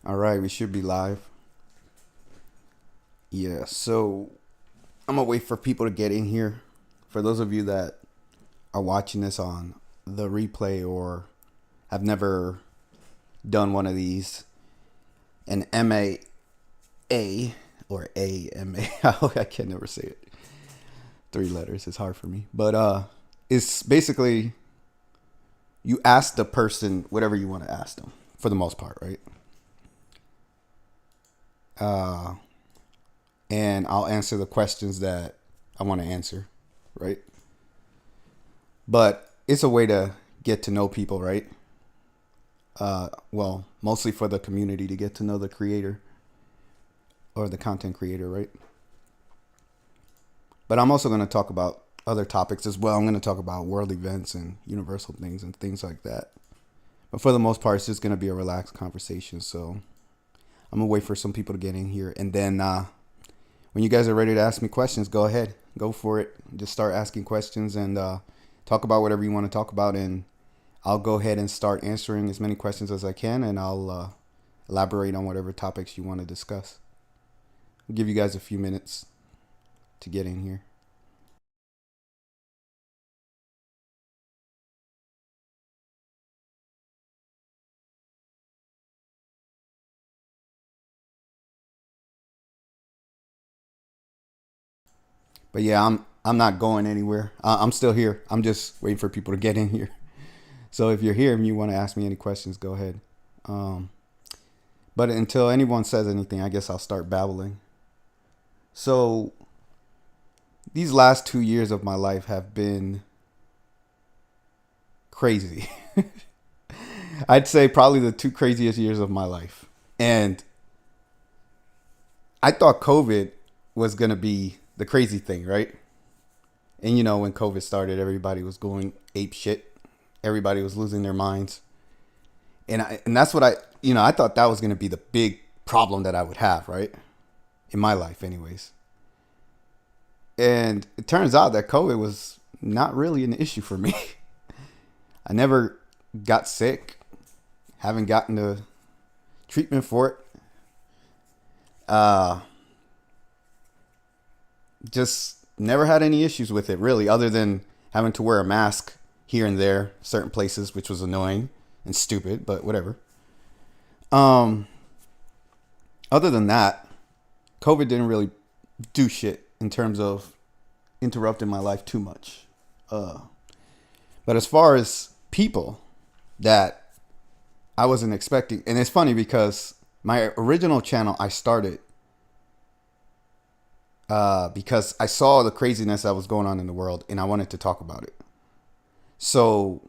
All right, we should be live. Yeah, so I'm gonna wait for people to get in here. For those of you that are watching this on the replay or have never done one of these, an MAA or AMA, I can never say it. 3 letters is hard for me, but it's basically you ask the person whatever you want to ask them for the most part, right? Uh, and I'll answer the questions that I want to answer, right? But it's a way to get to know people, right? Well, mostly for the community to get to know the creator or the content creator, right? But I'm also going to talk about other topics as well. I'm going to talk about world events and universal things and things like that. But for the most part, it's just going to be a relaxed conversation. So I'm going to wait for some people to get in here. And then when you guys are ready to ask me questions, go ahead. Go for it. Just start asking questions and talk about whatever you want to talk about. And I'll go ahead and start answering as many questions as I can. And I'll elaborate on whatever topics you want to discuss. I'll give you guys a few minutes to get in here. But yeah, I'm not going anywhere. I'm still here. I'm just waiting for people to get in here. So if you're here and you want to ask me any questions, go ahead. Um, but until anyone says anything, I guess I'll start babbling. So these last 2 years of my life have been crazy. I'd say probably the two craziest years of my life. And I thought COVID was going to be the crazy thing, right? And you know, when COVID started, everybody was going ape shit. Everybody was losing their minds. And that's what I thought that was going to be the big problem that I would have, right? In my life anyways. And it turns out that COVID was not really an issue for me. I never got sick. Haven't gotten the treatment for it. Uh just never had any issues with it really, other than having to wear a mask here and there, certain places, which was annoying and stupid, but whatever. Um, Other than that, COVID didn't really do shit in terms of interrupting my life too much. Uh, but as far as people that I wasn't expecting, and it's funny because my original channel I started because I saw the craziness that was going on in the world and I wanted to talk about it. So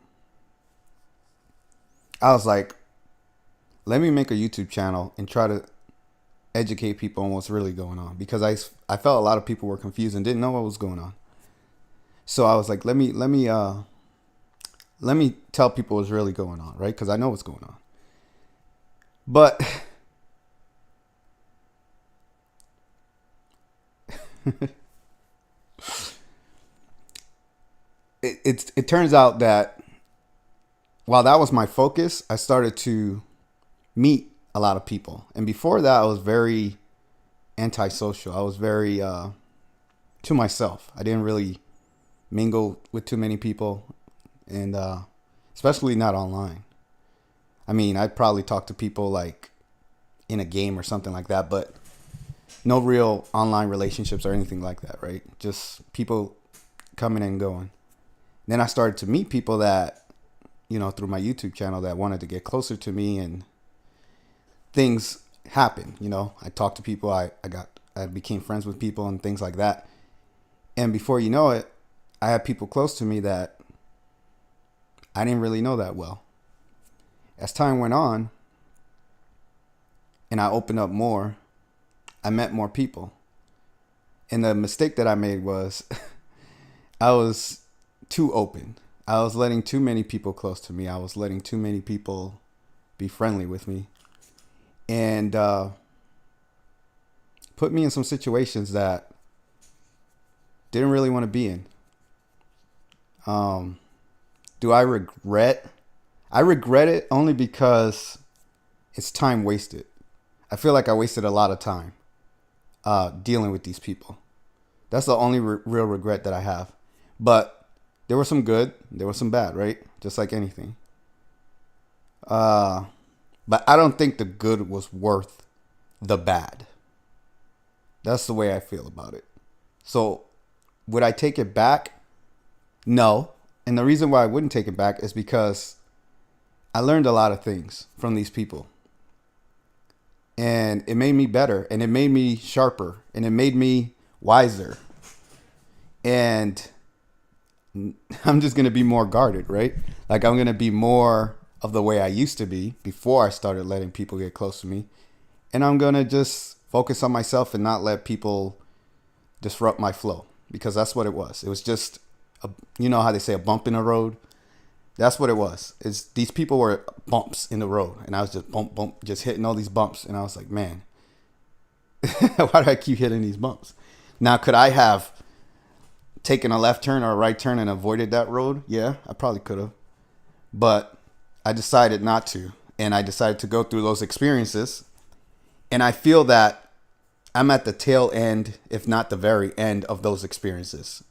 I was like, let me make a YouTube channel and try to educate people on what's really going on because I felt a lot of people were confused and didn't know what was going on. So I was like, let me tell people what's really going on, right? Because I know what's going on. But it turns out that while that was my focus, I started to meet a lot of people. And before that, I was very antisocial. I was very to myself. I didn't really mingle with too many people, and especially not online. I mean, I'd probably talk to people like in a game or something like that, but no real online relationships or anything like that, right? Just people coming and going. Then I started to meet people that, through my YouTube channel that wanted to get closer to me, and things happen. I talked to people, I became friends with people and things like that. And before you know it, I had people close to me that I didn't really know that well. As time went on and I opened up more, I met more people. And the mistake that I made was I was too open. I was letting too many people close to me. I was letting too many people be friendly with me. And put me in some situations that didn't really want to be in. Um, do I regret? I regret it only because it's time wasted. I feel like I wasted a lot of time dealing with these people. That's the only real regret that I have. But there was some good, there was some bad, right? Just like anything. But I don't think the good was worth the bad. That's the way I feel about it. So would I take it back? No. And the reason why I wouldn't take it back is because I learned a lot of things from these people. And it made me better, and it made me sharper, and it made me wiser. And I'm just going to be more guarded, right? Like I'm going to be more of the way I used to be before I started letting people get close to me. And I'm going to just focus on myself and not let people disrupt my flow, because that's what it was. It was just, you know how they say a bump in the road? That's what it was. It's these people were bumps in the road, and I was just bump, just hitting all these bumps. And I was like, man, why do I keep hitting these bumps? Now, could I have taken a left turn or a right turn and avoided that road? Yeah, I probably could have. But I decided not to. And I decided to go through those experiences. And I feel that I'm at the tail end, if not the very end of those experiences.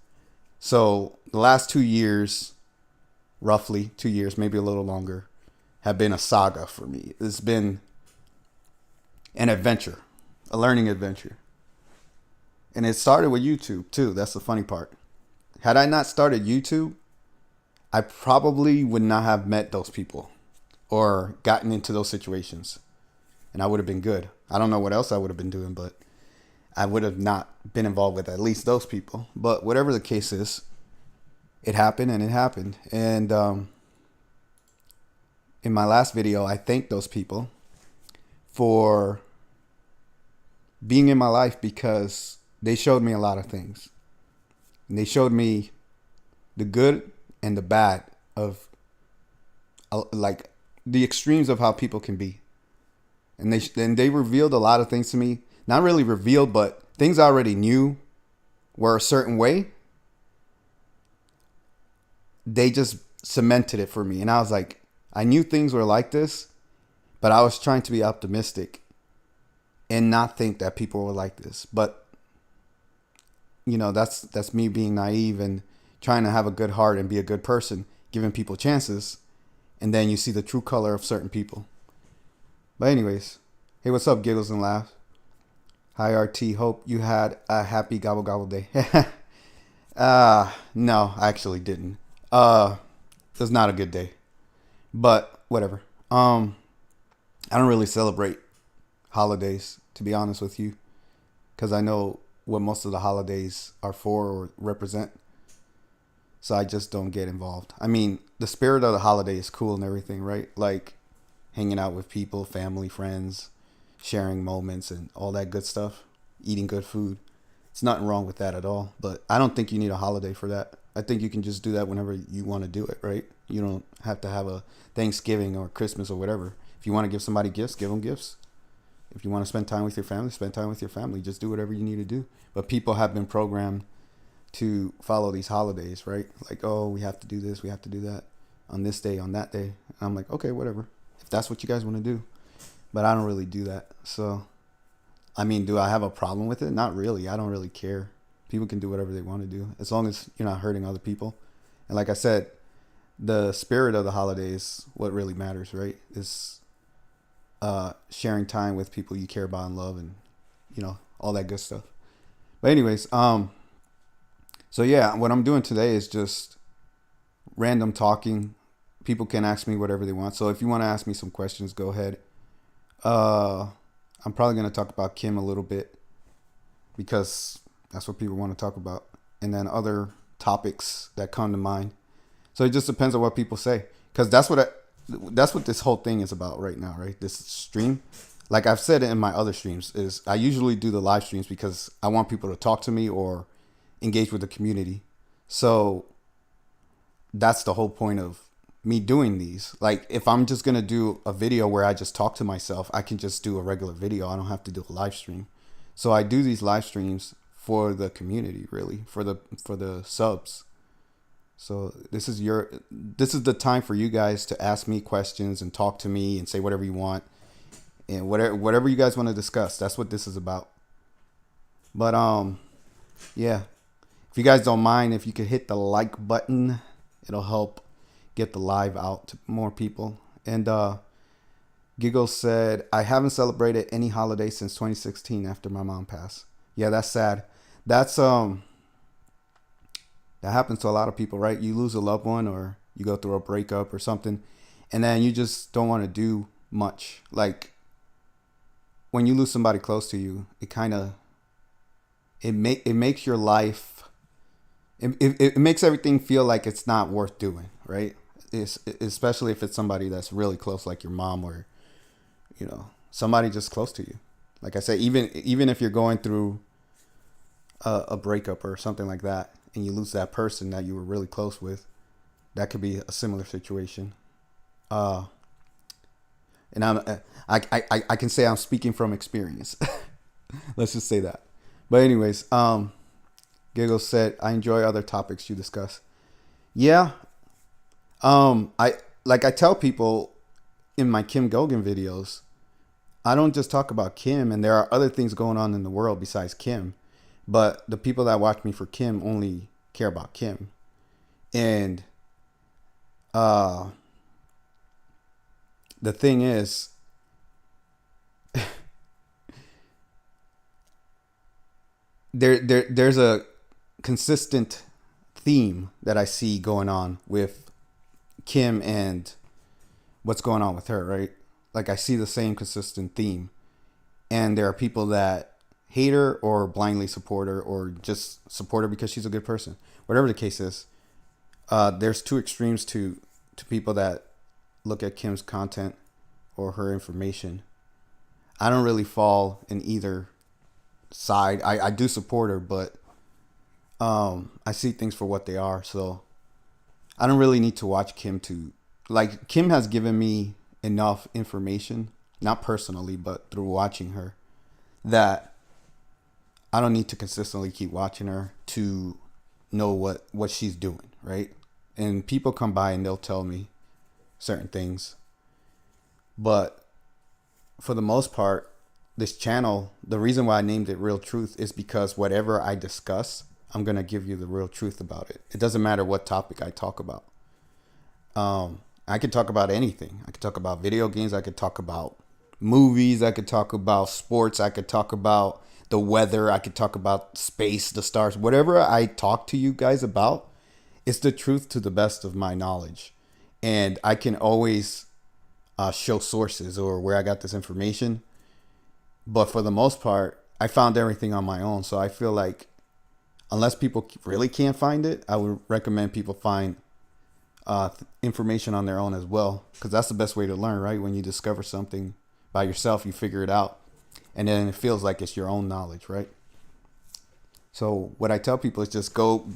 So the last 2 years, roughly 2 years, maybe a little longer, have been a saga for me. It's been an adventure, a learning adventure. And it started with YouTube too. That's the funny part. Had I not started YouTube, I probably would not have met those people or gotten into those situations. And I would have been good. I don't know what else I would have been doing, but I would have not been involved with at least those people. But whatever the case is, it happened and it happened. And in my last video, I thanked those people for being in my life, because they showed me a lot of things. And they showed me the good and the bad of like the extremes of how people can be. And they revealed a lot of things to me. Not really revealed, but things I already knew were a certain way. They just cemented it for me. And I was like, I knew things were like this, but I was trying to be optimistic and not think that people were like this. But, you know, that's me being naive and trying to have a good heart and be a good person, giving people chances. And then you see the true color of certain people. But anyways, hey, what's up, Giggles and Laughs? Hi, RT. Hope you had a happy gobble gobble day. No, I actually didn't. It was not a good day, but whatever. I don't really celebrate holidays, to be honest with you, because I know what most of the holidays are for or represent. So I just don't get involved. I mean, the spirit of the holiday is cool and everything, right? Like hanging out with people, family, friends, sharing moments and all that good stuff, eating good food. It's nothing wrong with that at all. But I don't think you need a holiday for that. I think you can just do that whenever you want to do it, right? You don't have to have a Thanksgiving or Christmas or whatever. If you want to give somebody gifts, give them gifts. If you want to spend time with your family, spend time with your family. Just do whatever you need to do. But people have been programmed to follow these holidays, right? Like, oh, we have to do this, we have to do that on this day, on that day. And I'm like, okay, whatever. If that's what you guys want to do. But I don't really do that. So, I mean, do I have a problem with it? Not really. I don't really care. People can do whatever they want to do, as long as you're not hurting other people. And like I said, the spirit of the holiday is what really matters, right? Is sharing time with people you care about and love, and you know, all that good stuff. But anyways, so yeah, what I'm doing today is just random talking. People can ask me whatever they want. So if you want to ask me some questions, go ahead. I'm probably going to talk about Kim a little bit, because that's what people want to talk about. And then other topics that come to mind. So it just depends on what people say. Because that's what this whole thing is about right now, right? This stream. Like I've said it in my other streams, is I usually do the live streams because I want people to talk to me or engage with the community. So that's the whole point of me doing these. Like if I'm just going to do a video where I just talk to myself, I can just do a regular video. I don't have to do a live stream. So I do these live streams for the community, really, for the subs. So this is the time for you guys to ask me questions and talk to me and say whatever you want. And whatever you guys want to discuss, that's what this is about. But yeah. If you guys don't mind, if you could hit the like button, it'll help get the live out to more people. And Giggle said, I haven't celebrated any holiday since 2016 after my mom passed. Yeah, that's sad. That's that happens to a lot of people, right? You lose a loved one or you go through a breakup or something, and then you just don't want to do much. Like when you lose somebody close to you, it kind of it makes your life it makes everything feel like it's not worth doing, right? Especially if it's somebody that's really close, like your mom or somebody just close to you. Like I said, even if you're going through a breakup or something like that, and you lose that person that you were really close with, that could be a similar situation. And I can say I'm speaking from experience. Let's just say that. But anyways, Giggle said, I enjoy other topics you discuss. Yeah. I tell people in my Kim Goguen videos, I don't just talk about Kim, and there are other things going on in the world besides Kim. But the people that watch me for Kim only care about Kim. And the thing is, there's a consistent theme that I see going on with Kim and what's going on with her, right? Like I see the same consistent theme. And there are people that hate her or blindly support her or just support her because she's a good person. Whatever the case is, there's two extremes to people that look at Kim's content or her information. I don't really fall in either side. I do support her, but I see things for what they are. So I don't really need to watch Kim to, like, Kim has given me enough information, not personally, but through watching her, that I don't need to consistently keep watching her to know what she's doing, right? And people come by and they'll tell me certain things. But for the most part, this channel, the reason why I named it Real Truth is because whatever I discuss, I'm going to give you the real truth about it. It doesn't matter what topic I talk about. I could talk about anything. I could talk about video games. I could talk about movies. I could talk about sports. I could talk about the weather. I could talk about space, the stars. Whatever I talk to you guys about, it's the truth to the best of my knowledge. And I can always show sources or where I got this information. But for the most part, I found everything on my own. So I feel like unless people really can't find it, I would recommend people find information on their own as well. Because that's the best way to learn, right? When you discover something by yourself, you figure it out. And then it feels like it's your own knowledge, right? So what I tell people is just go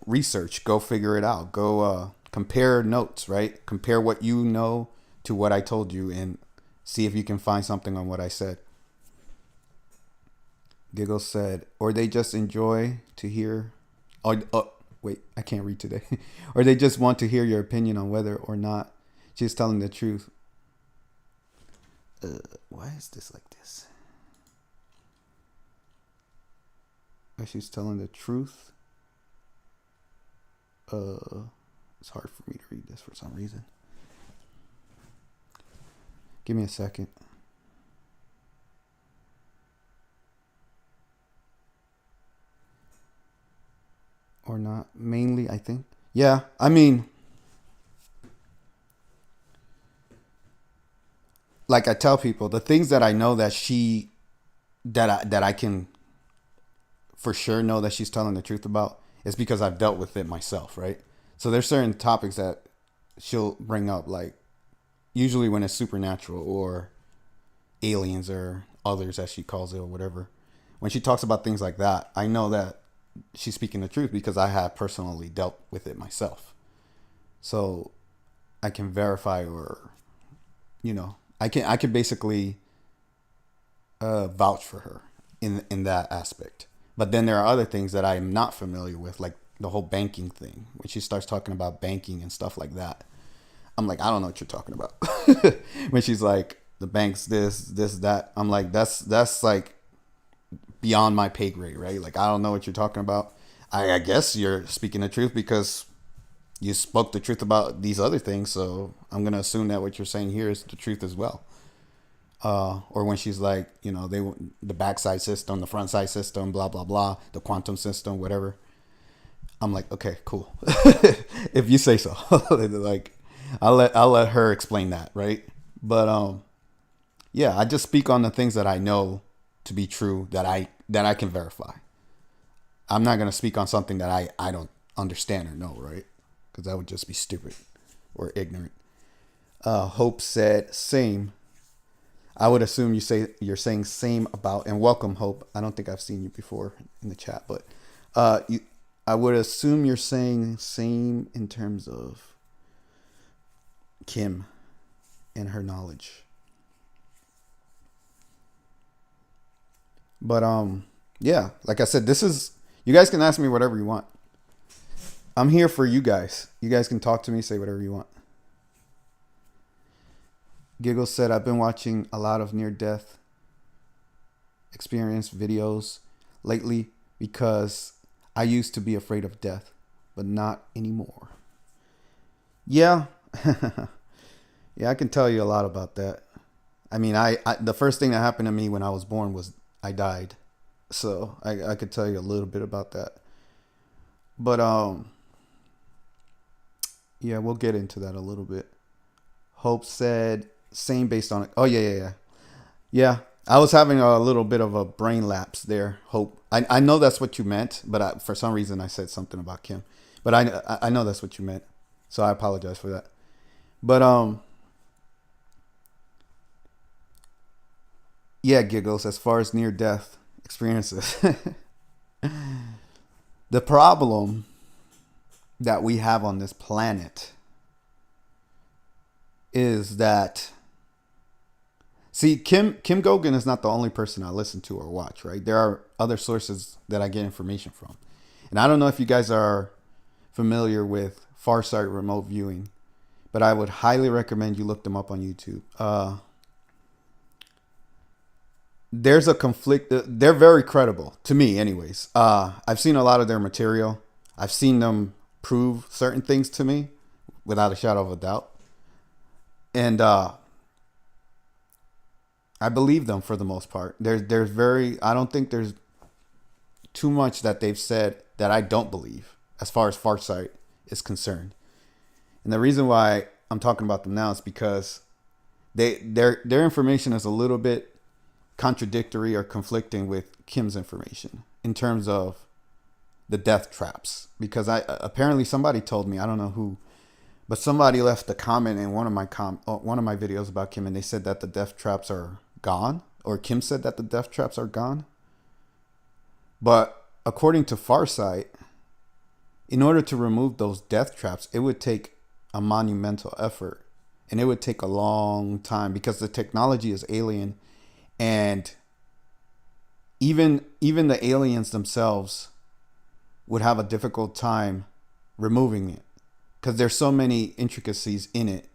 research, go figure it out, go compare notes, right? Compare what you know to what I told you and see if you can find something on what I said. Giggle said, or they just enjoy to hear, wait, I can't read today. Or they just want to hear your opinion on whether or not she's telling the truth. Why is this like this? If she's telling the truth. It's hard for me to read this for some reason. Give me a second. Or not. Mainly, I think. Yeah, I mean, like I tell people, the things that I know that that I can for sure know that she's telling the truth about is because I've dealt with it myself, right? So there's certain topics that she'll bring up, like usually when it's supernatural or aliens or others, as she calls it, or whatever. When she talks about things like that, I know that she's speaking the truth because I have personally dealt with it myself. So I can verify, or I can basically vouch for her in that aspect. But then there are other things that I am not familiar with, like the whole banking thing. When she starts talking about banking and stuff like that, I'm like, I don't know what you're talking about. When she's like, the bank's this, that. I'm like, that's like beyond my pay grade, right? Like, I don't know what you're talking about. I guess you're speaking the truth because you spoke the truth about these other things. So I'm going to assume that what you're saying here is the truth as well. Or when she's like, the backside system, the front side system, blah, blah, blah, the quantum system, whatever. I'm like, okay, cool. If you say so. Like, I'll let her explain that, right? But yeah, I just speak on the things that I know to be true that I can verify. I'm not gonna speak on something that I don't understand or know, right? Because that would just be stupid or ignorant. Hope said same. I would assume you're saying same about, and welcome, Hope. I don't think I've seen you before in the chat, but I would assume you're saying same in terms of Kim and her knowledge. But yeah, like I said, you guys can ask me whatever you want. I'm here for you guys. You guys can talk to me, say whatever you want. Giggle said, I've been watching a lot of near-death experience videos lately because I used to be afraid of death, but not anymore. Yeah. Yeah, I can tell you a lot about that. I mean, I the first thing that happened to me when I was born was I died. So I could tell you a little bit about that. But yeah, we'll get into that a little bit. Hope said same based on it. Oh yeah. I was having a little bit of a brain lapse there. Hope I know that's what you meant, but for some reason I said something about Kim. But I know that's what you meant, so I apologize for that. But yeah, Giggles. As far as near death experiences, the problem that we have on this planet is that, see, Kim Goguen is not the only person I listen to or watch, right? There are other sources that I get information from. And I don't know if you guys are familiar with Farsight remote viewing, but I would highly recommend you look them up on YouTube. There's a conflict. They're very credible to me anyways. I've seen a lot of their material. I've seen them prove certain things to me without a shadow of a doubt. And I believe them for the most part. I don't think there's too much that they've said that I don't believe as far as Farsight is concerned. And the reason why I'm talking about them now is because their information is a little bit contradictory or conflicting with Kim's information in terms of the death traps. Because apparently somebody told me, I don't know who, but somebody left a comment in one of my videos about Kim, and they said that the death traps are gone, or Kim said that the death traps are gone. But according to Farsight, in order to remove those death traps, it would take a monumental effort, and it would take a long time because the technology is alien, and even the aliens themselves would have a difficult time removing it because there's so many intricacies in it,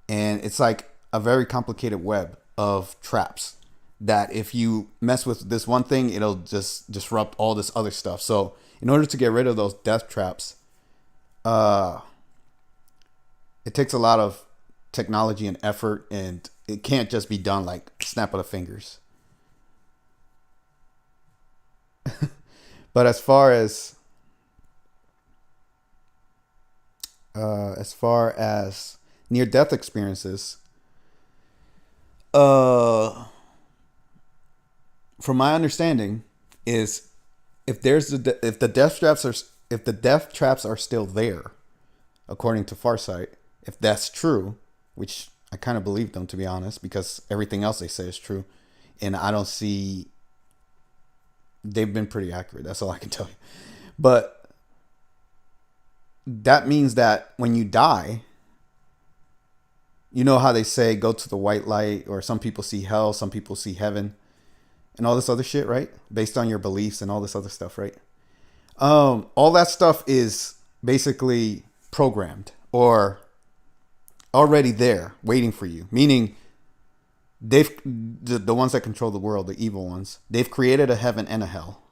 and it's like a very complicated web of traps that if you mess with this one thing, it'll just disrupt all this other stuff. So in order to get rid of those death traps, it takes a lot of technology and effort, and it can't just be done like snap of the fingers. But as far as near death experiences, from my understanding, is if the death traps are still there, according to Farsight, if that's true, which I kind of believe them, to be honest, because everything else they say is true, and I don't see. They've been pretty accurate. That's all I can tell you. But that means that when you die, you know how they say go to the white light, or some people see hell, some people see heaven, and all this other shit, right? Based on your beliefs and all this other stuff, right? All that stuff is basically programmed or already there waiting for you. Meaning the ones that control the world, the evil ones, they've created a heaven and a hell,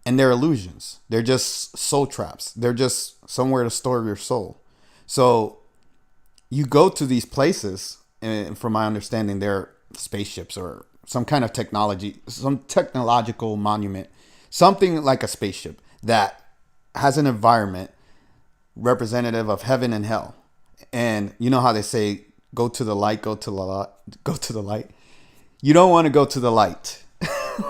and they're illusions. They're just soul traps. They're just somewhere to store your soul. So you go to these places, and from my understanding, they're spaceships or some kind of technology, some technological monument, something like a spaceship that has an environment representative of heaven and hell. And you know how they say, go to the light, go to the light, go to the light. You don't want to go to the light.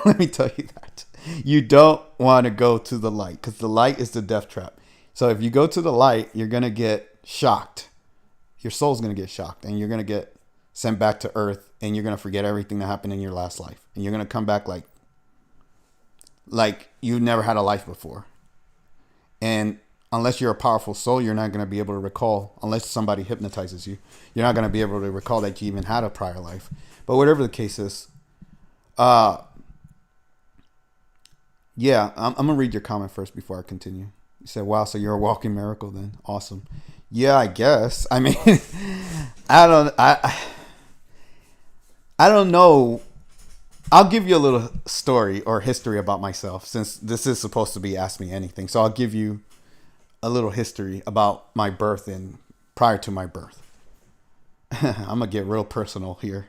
Let me tell you that. You don't want to go to the light because the light is the death trap. So if you go to the light, you're going to get shocked. Your soul's going to get shocked and you're going to get sent back to earth and you're going to forget everything that happened in your last life. And you're going to come back like you never had a life before. And unless you're a powerful soul, you're not going to be able to recall, unless somebody hypnotizes you, you're not going to be able to recall that you even had a prior life. But whatever the case is, yeah, I'm going to read your comment first before I continue. You said, wow, so you're a walking miracle then. Awesome. Yeah, I guess. I mean, I don't know. I'll give you a little story or history about myself since this is supposed to be Ask Me Anything. So I'll give you a little history about my birth and prior to my birth. I'm going to get real personal here.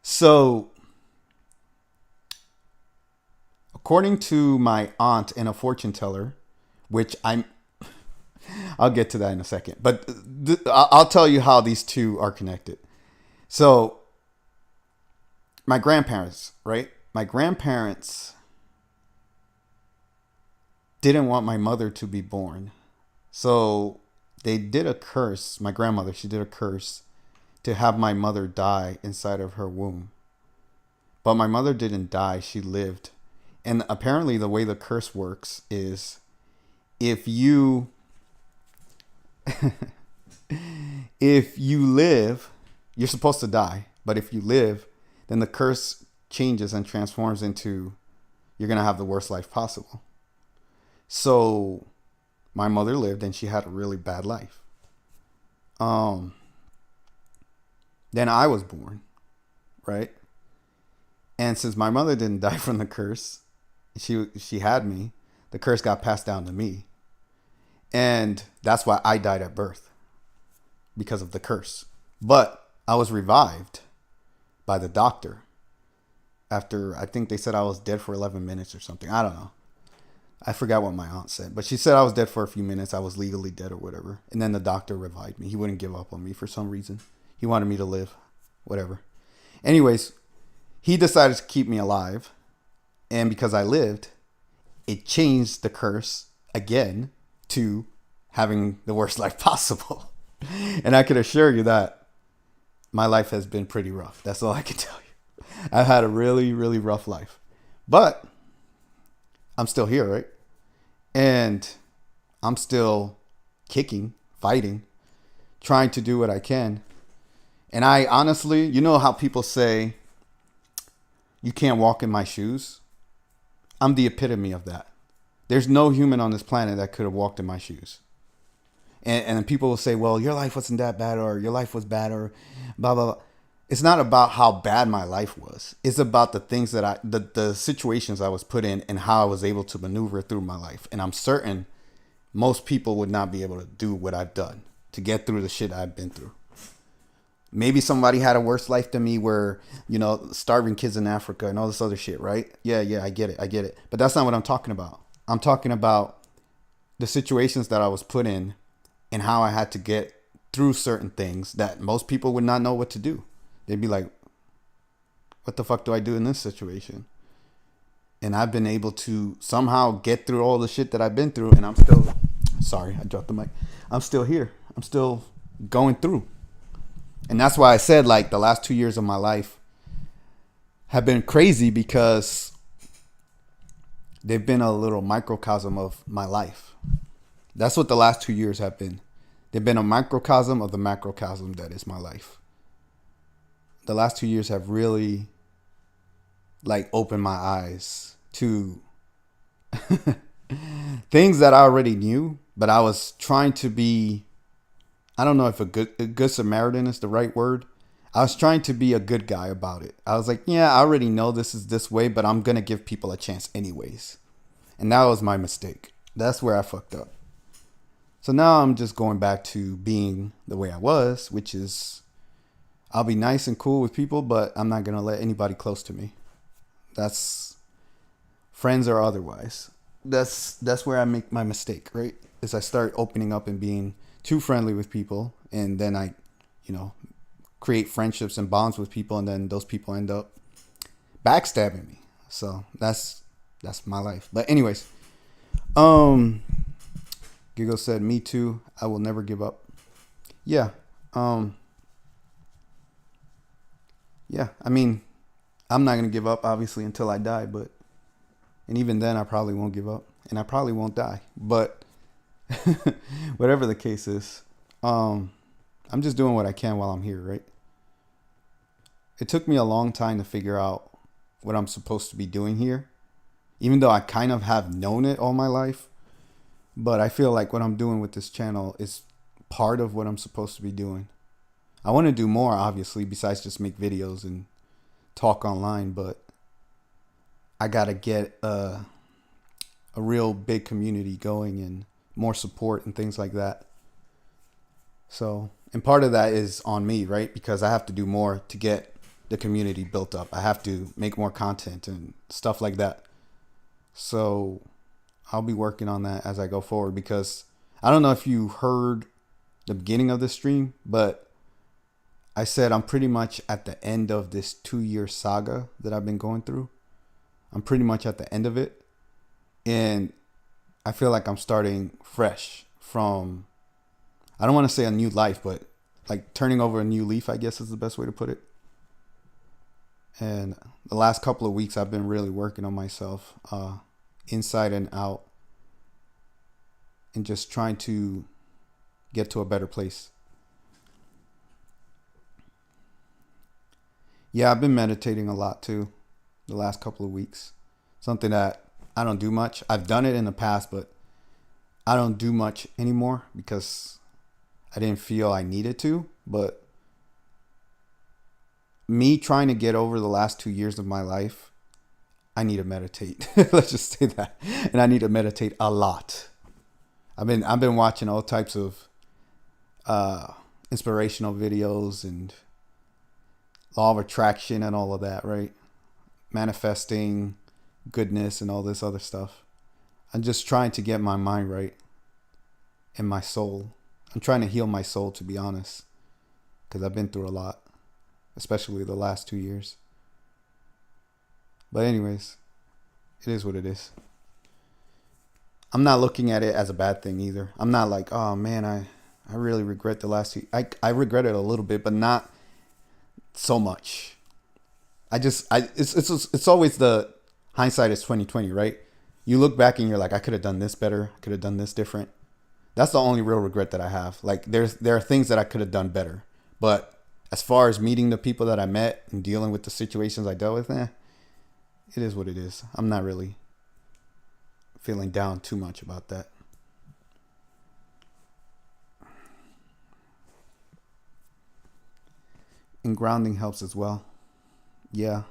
So, according to my aunt and a fortune teller, which I'll get to that in a second, but I'll tell you how these two are connected. So, my grandparents, right? My grandparents didn't want my mother to be born. So they did a curse. My grandmother, she did a curse to have my mother die inside of her womb. But my mother didn't die. She lived. And apparently the way the curse works is if you if you live, you're supposed to die. But if you live, then the curse changes and transforms into you're going to have the worst life possible. So my mother lived and she had a really bad life. Then I was born, right? And since my mother didn't die from the curse, she had me. The curse got passed down to me. And that's why I died at birth, because of the curse. But I was revived by the doctor after, I think they said I was dead for 11 minutes or something. I don't know. I forgot what my aunt said, but she said I was dead for a few minutes. I was legally dead or whatever. And then the doctor revived me. He wouldn't give up on me for some reason. He wanted me to live, whatever. Anyways, he decided to keep me alive. And because I lived, it changed the curse again to having the worst life possible. And I can assure you that my life has been pretty rough. That's all I can tell you. I've had a really, really rough life. But I'm still here, right? And I'm still kicking, fighting, trying to do what I can. And I honestly, you know how people say, you can't walk in my shoes? I'm the epitome of that. There's no human on this planet that could have walked in my shoes. And people will say, well, your life wasn't that bad, or your life was bad, or blah, blah, blah. It's not about how bad my life was. It's about the things that the situations I was put in and how I was able to maneuver through my life. And I'm certain most people would not be able to do what I've done to get through the shit I've been through. Maybe somebody had a worse life than me where, starving kids in Africa and all this other shit, right? Yeah, I get it. But that's not what I'm talking about. I'm talking about the situations that I was put in and how I had to get through certain things that most people would not know what to do. They'd be like, what the fuck do I do in this situation? And I've been able to somehow get through all the shit that I've been through. And I'm still, sorry, I dropped the mic. I'm still here. I'm still going through. And that's why I said, the last 2 years of my life have been crazy, because they've been a little microcosm of my life. That's what the last 2 years have been. They've been a microcosm of the macrocosm that is my life. The last 2 years have really opened my eyes to things that I already knew, but I was trying to be, I don't know if a good Samaritan is the right word. I was trying to be a good guy about it. I was like, yeah, I already know this is this way, but I'm gonna give people a chance anyways. And that was my mistake. That's where I fucked up. So now I'm just going back to being the way I was, which is I'll be nice and cool with people, but I'm not gonna let anybody close to me. That's friends or otherwise. That's where I make my mistake, right? Is I start opening up and being too friendly with people, and then I, you know, create friendships and bonds with people, and then those people end up backstabbing me. So that's my life. But anyways, um, Gigo said, "Me too. I will never give up." Yeah, um, yeah. I mean, I'm not gonna give up obviously until I die, but and even then, I probably won't give up, and I probably won't die. But whatever the case is, um, I'm just doing what I can while I'm here, right? It took me a long time to figure out what I'm supposed to be doing here, even though I kind of have known it all my life. But I feel like what I'm doing with this channel is part of what I'm supposed to be doing. I want to do more, obviously, besides just make videos and talk online, but I got to get a real big community going and more support and things like that. So, and part of that is on me, right? Because I have to do more to get the community built up. I have to make more content and stuff like that. So, I'll be working on that as I go forward because I don't know if you heard the beginning of the stream, but I said I'm pretty much at the end of this 2-year saga that I've been going through. I'm pretty much at the end of it. And I feel like I'm starting fresh from, I don't want to say a new life, but like turning over a new leaf, I guess is the best way to put it. And the last couple of weeks, I've been really working on myself, inside and out, and just trying to get to a better place. Yeah, I've been meditating a lot too the last couple of weeks. Something that I don't do much. I've done it in the past, but I don't do much anymore because I didn't feel I needed to. But me trying to get over the last 2 years of my life, I need to meditate. Let's just say that. And I need to meditate a lot. I've been watching all types of inspirational videos and law of attraction and all of that, right? Manifesting goodness and all this other stuff. I'm just trying to get my mind right and my soul. I'm trying to heal my soul, to be honest, because I've been through a lot, especially the last 2 years. But anyways, it is what it is. I'm not looking at it as a bad thing either. I'm not like, oh man, I really regret the last two. I regret it a little bit, but not so much. It's always the hindsight is 2020, right? You look back and you're like, I could have done this better. I could have done this different. That's the only real regret that I have. Like there are things that I could have done better, but as far as meeting the people that I met and dealing with the situations I dealt with, it is what it is. I'm not really feeling down too much about that. And grounding helps as well. Yeah.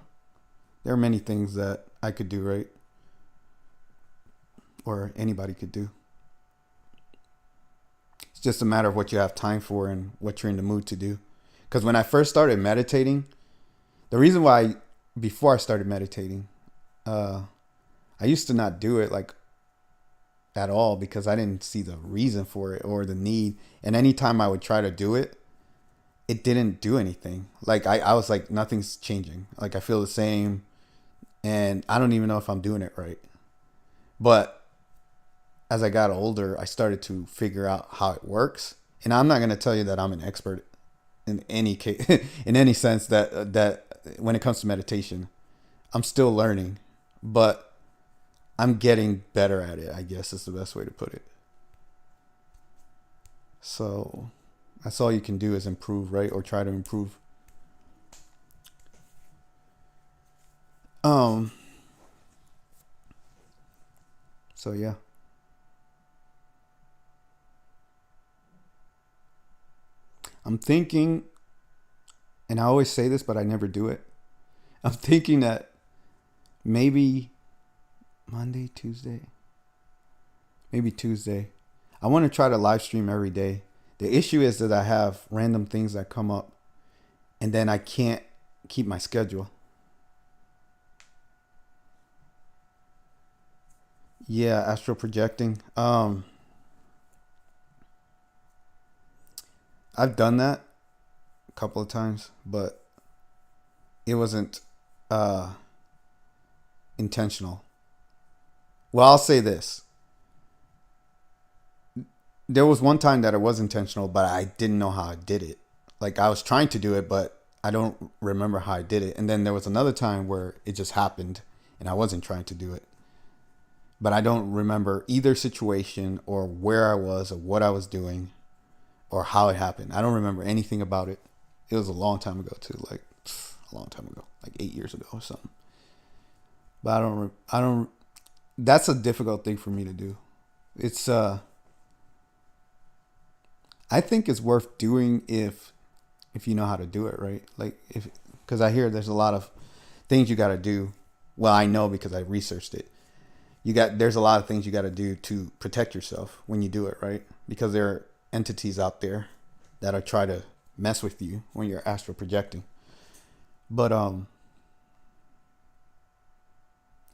There are many things that I could do, right? Or anybody could do. It's just a matter of what you have time for and what you're in the mood to do. Because when I first started meditating, the reason why before I started meditating, I used to not do it like at all because I didn't see the reason for it or the need. And anytime I would try to do it, it didn't do anything. Like I was like, nothing's changing. Like I feel the same and I don't even know if I'm doing it right. But as I got older, I started to figure out how it works. And I'm not going to tell you that I'm an expert in any case, in any sense that when it comes to meditation, I'm still learning, but I'm getting better at it, I guess is the best way to put it. So that's all you can do is improve, right? Or try to improve. So yeah. I'm thinking and I always say this, but I never do it. I'm thinking that maybe Monday, Tuesday, maybe Tuesday. I want to try to live stream every day. The issue is that I have random things that come up, and then I can't keep my schedule. Yeah, astral projecting. I've done that a couple of times, but it wasn't uh intentional. Well, I'll say this. There was one time that it was intentional, but I didn't know how I did it. Like I was trying to do it, but I don't remember how I did it. And then there was another time where it just happened and I wasn't trying to do it. But I don't remember either situation or where I was or what I was doing or how it happened. I don't remember anything about it. It was a long time ago too, like a long time ago, like 8 years ago or something. But I don't. That's a difficult thing for me to do. It's I think it's worth doing if you know how to do it, right? Like if because I hear there's a lot of things you got to do. Well, I know because I researched it. There's a lot of things you got to do to protect yourself when you do it, right? Because there are entities out there that are try to mess with you when you're astral projecting. But I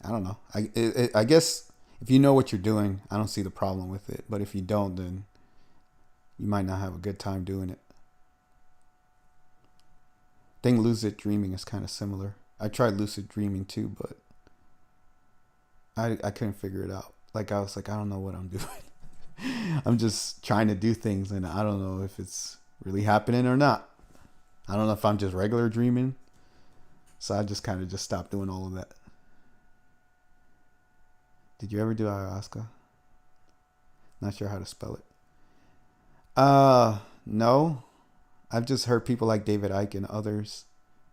don't know. I guess if you know what you're doing, I don't see the problem with it. But if you don't, then you might not have a good time doing it. I think lucid dreaming is kind of similar. I tried lucid dreaming too, but I couldn't figure it out. Like I was like, I don't know what I'm doing. I'm just trying to do things, and I don't know if it's really happening or not. I don't know if I'm just regular dreaming. So I just kind of just stopped doing all of that. Did you ever do ayahuasca? Not sure how to spell it. No. I've just heard people like David Icke and others,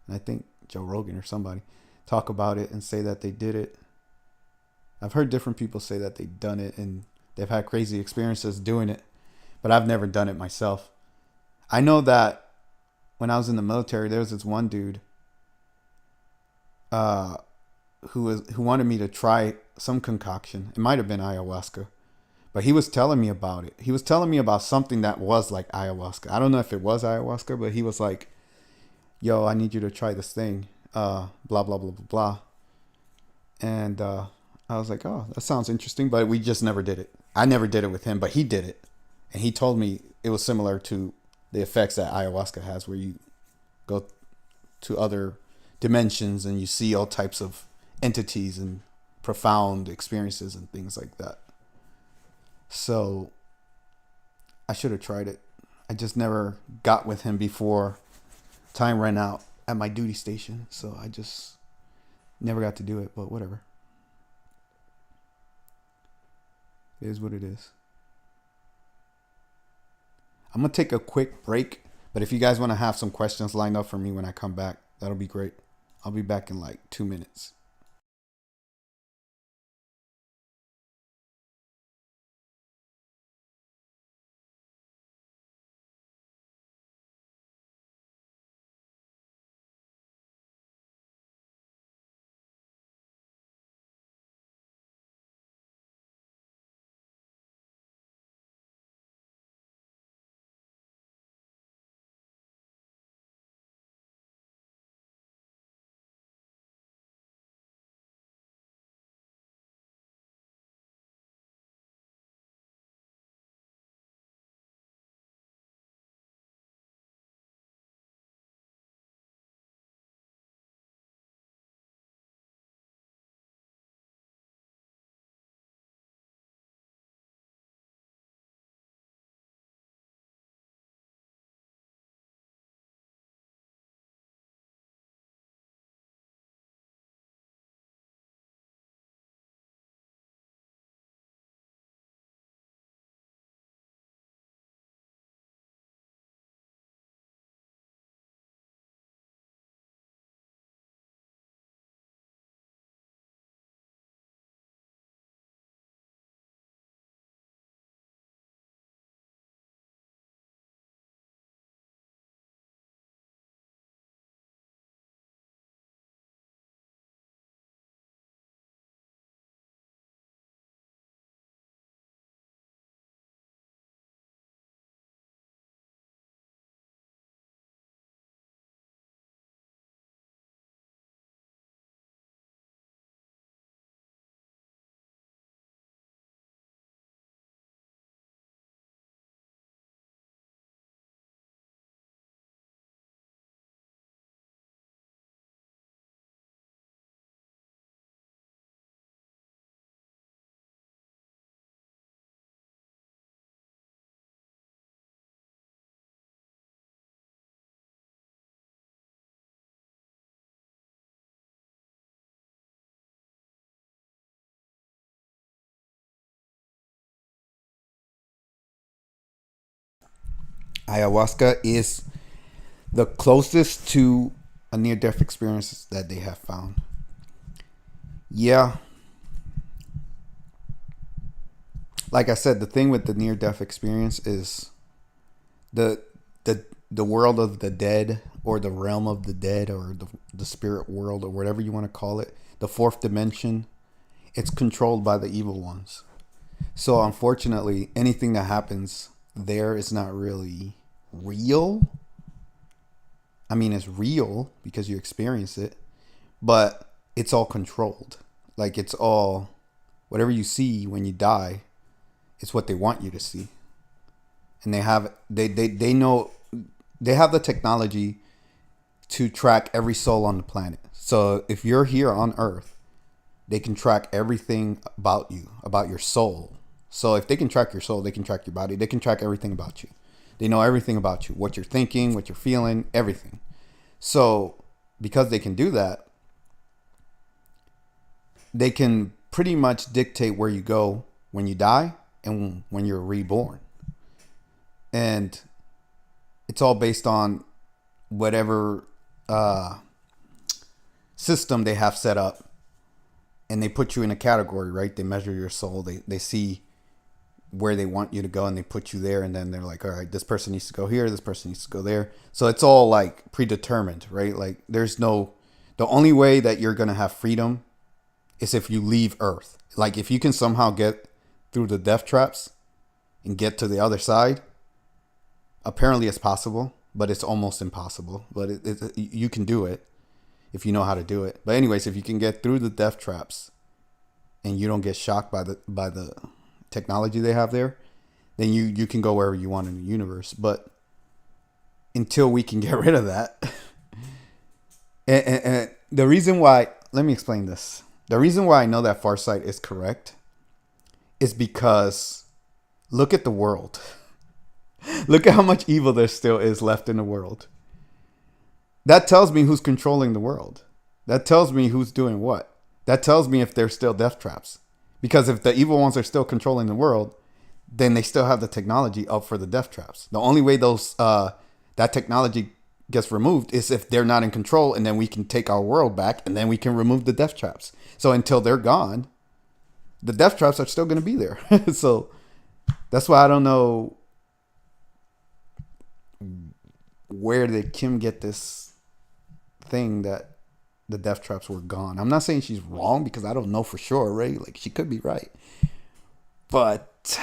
and I think Joe Rogan or somebody, talk about it and say that they did it. I've heard different people say that they've done it and they've had crazy experiences doing it, but I've never done it myself. I know that when I was in the military, there was this one dude uh, who wanted me to try some concoction. It might have been ayahuasca, but he was telling me about it. He was telling me about something that was like ayahuasca. I don't know if it was ayahuasca, but he was like, "Yo, I need you to try this thing." Blah blah blah blah blah. And I was like, "Oh, that sounds interesting," but we just never did it. I never did it with him, but he did it, and he told me it was similar to the effects that ayahuasca has, where you go to other dimensions and you see all types of entities and profound experiences and things like that. So I should have tried it. I just never got with him before time ran out at my duty station. So I just never got to do it, but whatever. It is what it is. I'm going to take a quick break, but if you guys want to have some questions lined up for me when I come back, that'll be great. I'll be back in like 2 minutes. Ayahuasca is the closest to a near death experience that they have found. Yeah, like I said, the thing with the near death experience is the the world of the dead, or the realm of the dead, or the spirit world, or whatever you want to call it, the fourth dimension. It's controlled by the evil ones. So unfortunately, anything that happens there is not really real. I mean, it's real because you experience it, but it's all controlled. Like, it's all, whatever you see when you die, it's what they want you to see. And they know, they have the technology to track every soul on the planet. So if you're here on Earth, they can track everything about you, about your soul. So if they can track your soul, they can track your body. They can track everything about you. They know everything about you, what you're thinking, what you're feeling, everything. So because they can do that, they can pretty much dictate where you go when you die and when you're reborn. And it's all based on whatever system they have set up. And they put you in a category, right? They measure your soul. They see where they want you to go, and they put you there. And then they're like, all right, this person needs to go here. This person needs to go there. So it's all like predetermined, right? Like, there's no, the only way that you're going to have freedom is if you leave Earth. Like, if you can somehow get through the death traps and get to the other side, apparently it's possible, but it's almost impossible. But you can do it if you know how to do it. But anyways, if you can get through the death traps and you don't get shocked by the technology they have there, then you can go wherever you want in the universe. But until we can get rid of that, and the reason why, let me explain this. The reason why I know that Farsight is correct is because look at the world. Look at how much evil there still is left in the world. That tells me who's controlling the world. That tells me who's doing what. That tells me if there's still death traps. Because if the evil ones are still controlling the world, then they still have the technology up for the death traps. The only way those that technology gets removed is if they're not in control, and then we can take our world back, and then we can remove the death traps. So until they're gone, the death traps are still going to be there. So that's why I don't know where did Kim get this thing that the death traps were gone. I'm not saying she's wrong because I don't know for sure, right? Like, she could be right. But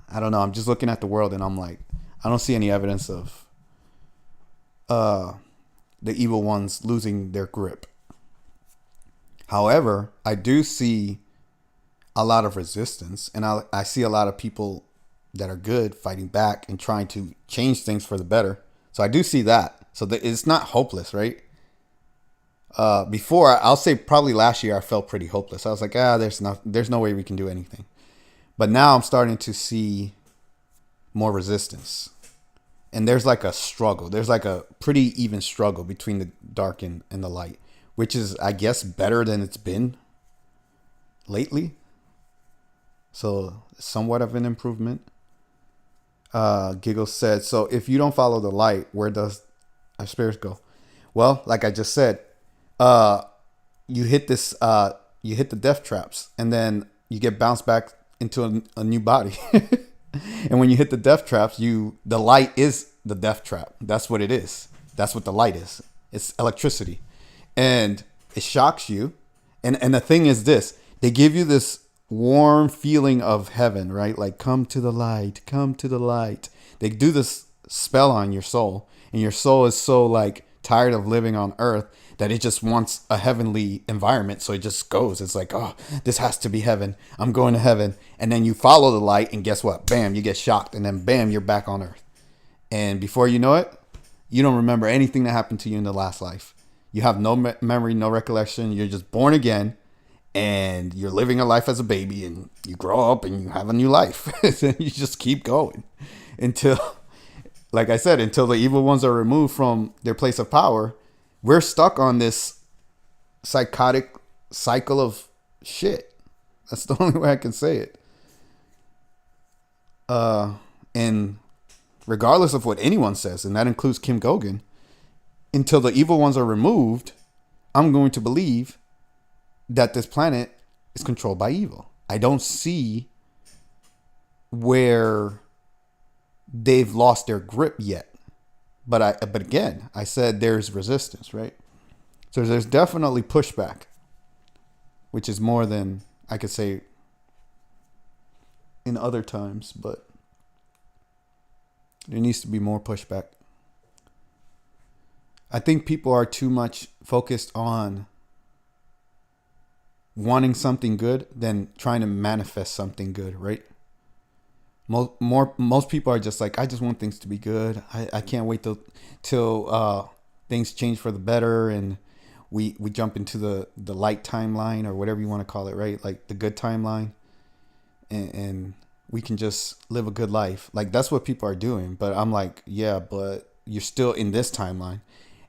I don't know. I'm just looking at the world and I'm like, I don't see any evidence of the evil ones losing their grip. However, I do see a lot of resistance, and I see a lot of people that are good fighting back and trying to change things for the better. So I do see that. So it's not hopeless, right? Before, I'll say probably last year, I felt pretty hopeless. I was like, there's no way we can do anything. But now I'm starting to see more resistance. And there's like a struggle. There's like a pretty even struggle between the dark and the light, which is, I guess, better than it's been lately. So somewhat of an improvement. Giggles said, so if you don't follow the light, where does our spirits go? Well, like I just said, you hit the death traps, and then you get bounced back into a new body. And when you hit the death traps, the light is the death trap. That's what it is. That's what the light is. It's electricity, and it shocks you. And the thing is this: they give you this warm feeling of heaven, right? Like, come to the light, come to the light. They do this spell on your soul, and your soul is so like tired of living on earth that it just wants a heavenly environment. So it just goes. It's like, oh, this has to be heaven. I'm going to heaven. And then you follow the light, and guess what? Bam, you get shocked. And then bam, you're back on earth. And before you know it, you don't remember anything that happened to you in the last life. You have no memory, no recollection. You're just born again, and you're living a life as a baby, and you grow up and you have a new life. You just keep going until, like I said, until the evil ones are removed from their place of power. We're stuck on this psychotic cycle of shit. That's the only way I can say it. And regardless of what anyone says, and that includes Kim Goguen, until the evil ones are removed, I'm going to believe that this planet is controlled by evil. I don't see where they've lost their grip yet. But again, I said there's resistance, right? So there's definitely pushback, which is more than I could say in other times, but there needs to be more pushback. I think people are too much focused on wanting something good than trying to manifest something good, right? Most people are just like, I just want things to be good. I can't wait till things change for the better, and we jump into the light timeline, or whatever you want to call it, right? Like the good timeline, and we can just live a good life. Like that's what people are doing. But I'm like, yeah, but you're still in this timeline,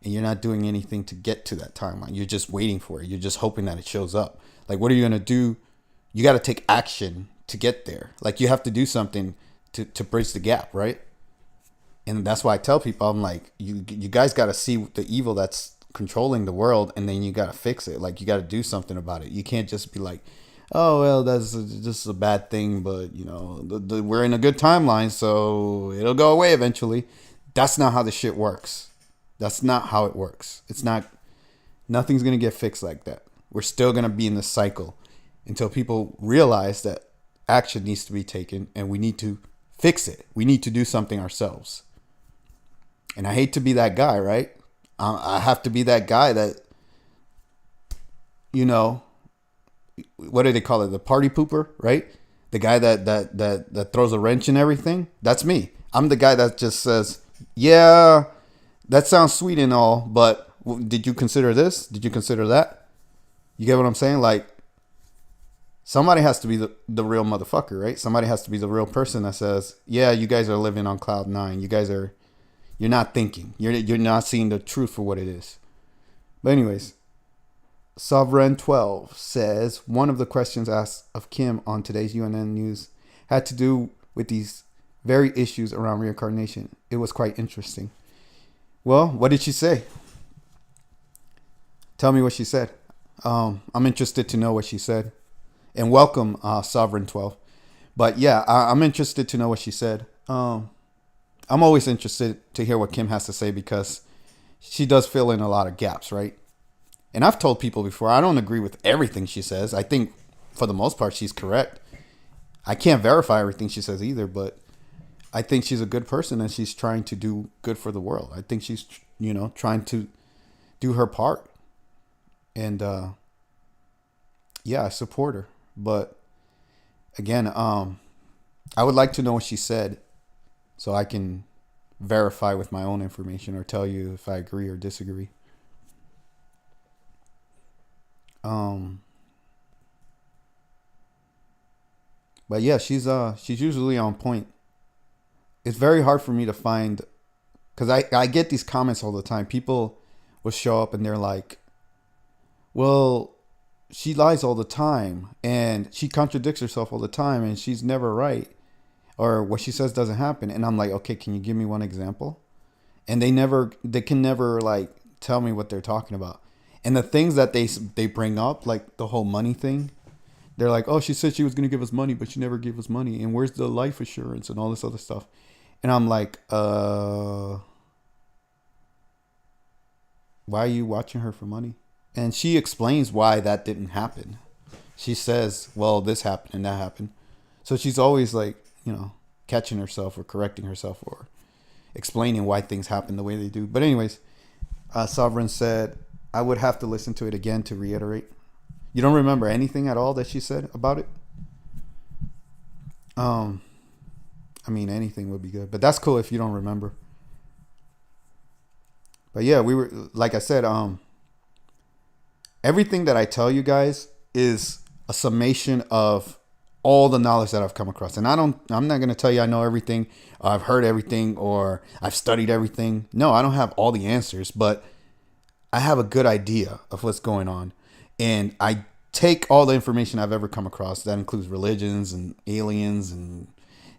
and you're not doing anything to get to that timeline. You're just waiting for it. You're just hoping that it shows up. Like, what are you gonna do? You got to take action to get there. Like you have to do something to bridge the gap, right? And that's why I tell people, I'm like, you guys got to see the evil that's controlling the world, and then you got to fix it. Like you got to do something about it. You can't just be like, oh well, that's just a bad thing, but you know, we're in a good timeline, so it'll go away eventually. That's not how the shit works. That's not how it works. It's not. Nothing's gonna get fixed like that. We're still gonna be in this cycle until people realize that action needs to be taken, and we need to fix it. We need to do something ourselves. And I hate to be that guy, right? I have to be that guy that, you know, what do they call it? The party pooper, right? The guy that throws a wrench in everything. That's me. I'm the guy that just says, yeah, that sounds sweet and all, but did you consider this? Did you consider that? You get what I'm saying? Like, somebody has to be the real motherfucker, right? Somebody has to be the real person that says, yeah, you guys are living on cloud nine. You're not thinking. You're not seeing the truth for what it is. But anyways, Sovereign 12 says, one of the questions asked of Kim on today's UNN news had to do with these very issues around reincarnation. It was quite interesting. Well, what did she say? Tell me what she said. I'm interested to know what she said. And welcome, Sovereign 12. But yeah, I'm interested to know what she said. I'm always interested to hear what Kim has to say, because she does fill in a lot of gaps, right? And I've told people before, I don't agree with everything she says. I think for the most part, she's correct. I can't verify everything she says either, but I think she's a good person, and she's trying to do good for the world. I think she's, trying to do her part. And yeah, I support her. But again, I would like to know what she said, so I can verify with my own information, or tell you if I agree or disagree. But yeah, she's usually on point. It's very hard for me to find, because I get these comments all the time. People will show up and they're like, well, she lies all the time, and she contradicts herself all the time, and she's never right, or what she says doesn't happen. And I'm like, okay, can you give me one example? And they can never like tell me what they're talking about. And the things that they bring up, like the whole money thing, they're like, oh, she said she was going to give us money, but she never gave us money. And where's the life assurance and all this other stuff? And I'm like, why are you watching her for money? And she explains why that didn't happen. She says, well, this happened and that happened. So she's always like, catching herself or correcting herself or explaining why things happen the way they do. But anyways, Sovereign said, I would have to listen to it again to reiterate. You don't remember anything at all that she said about it? I mean, anything would be good, but that's cool if you don't remember. But yeah, we were, like I said, everything that I tell you guys is a summation of all the knowledge that I've come across. And I'm not going to tell you I know everything, or I've heard everything, or I've studied everything. No, I don't have all the answers, but I have a good idea of what's going on. And I take all the information I've ever come across, that includes religions and aliens and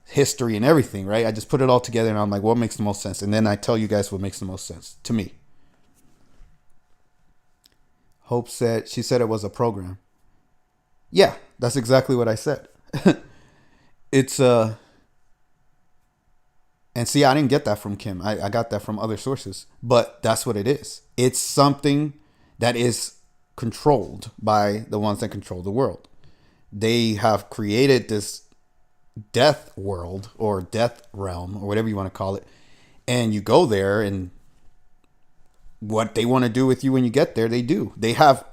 history and everything, right? I just put it all together and I'm like, what makes the most sense? And then I tell you guys what makes the most sense to me. Hope said, she said it was a program. Yeah, that's exactly what I said. It's and see, I didn't get that from Kim. I got that from other sources. But that's what it is. It's something that is controlled by the ones that control the world. They have created this death world or death realm or whatever you want to call it. And you go there, and what they want to do with you when you get there, they do. They have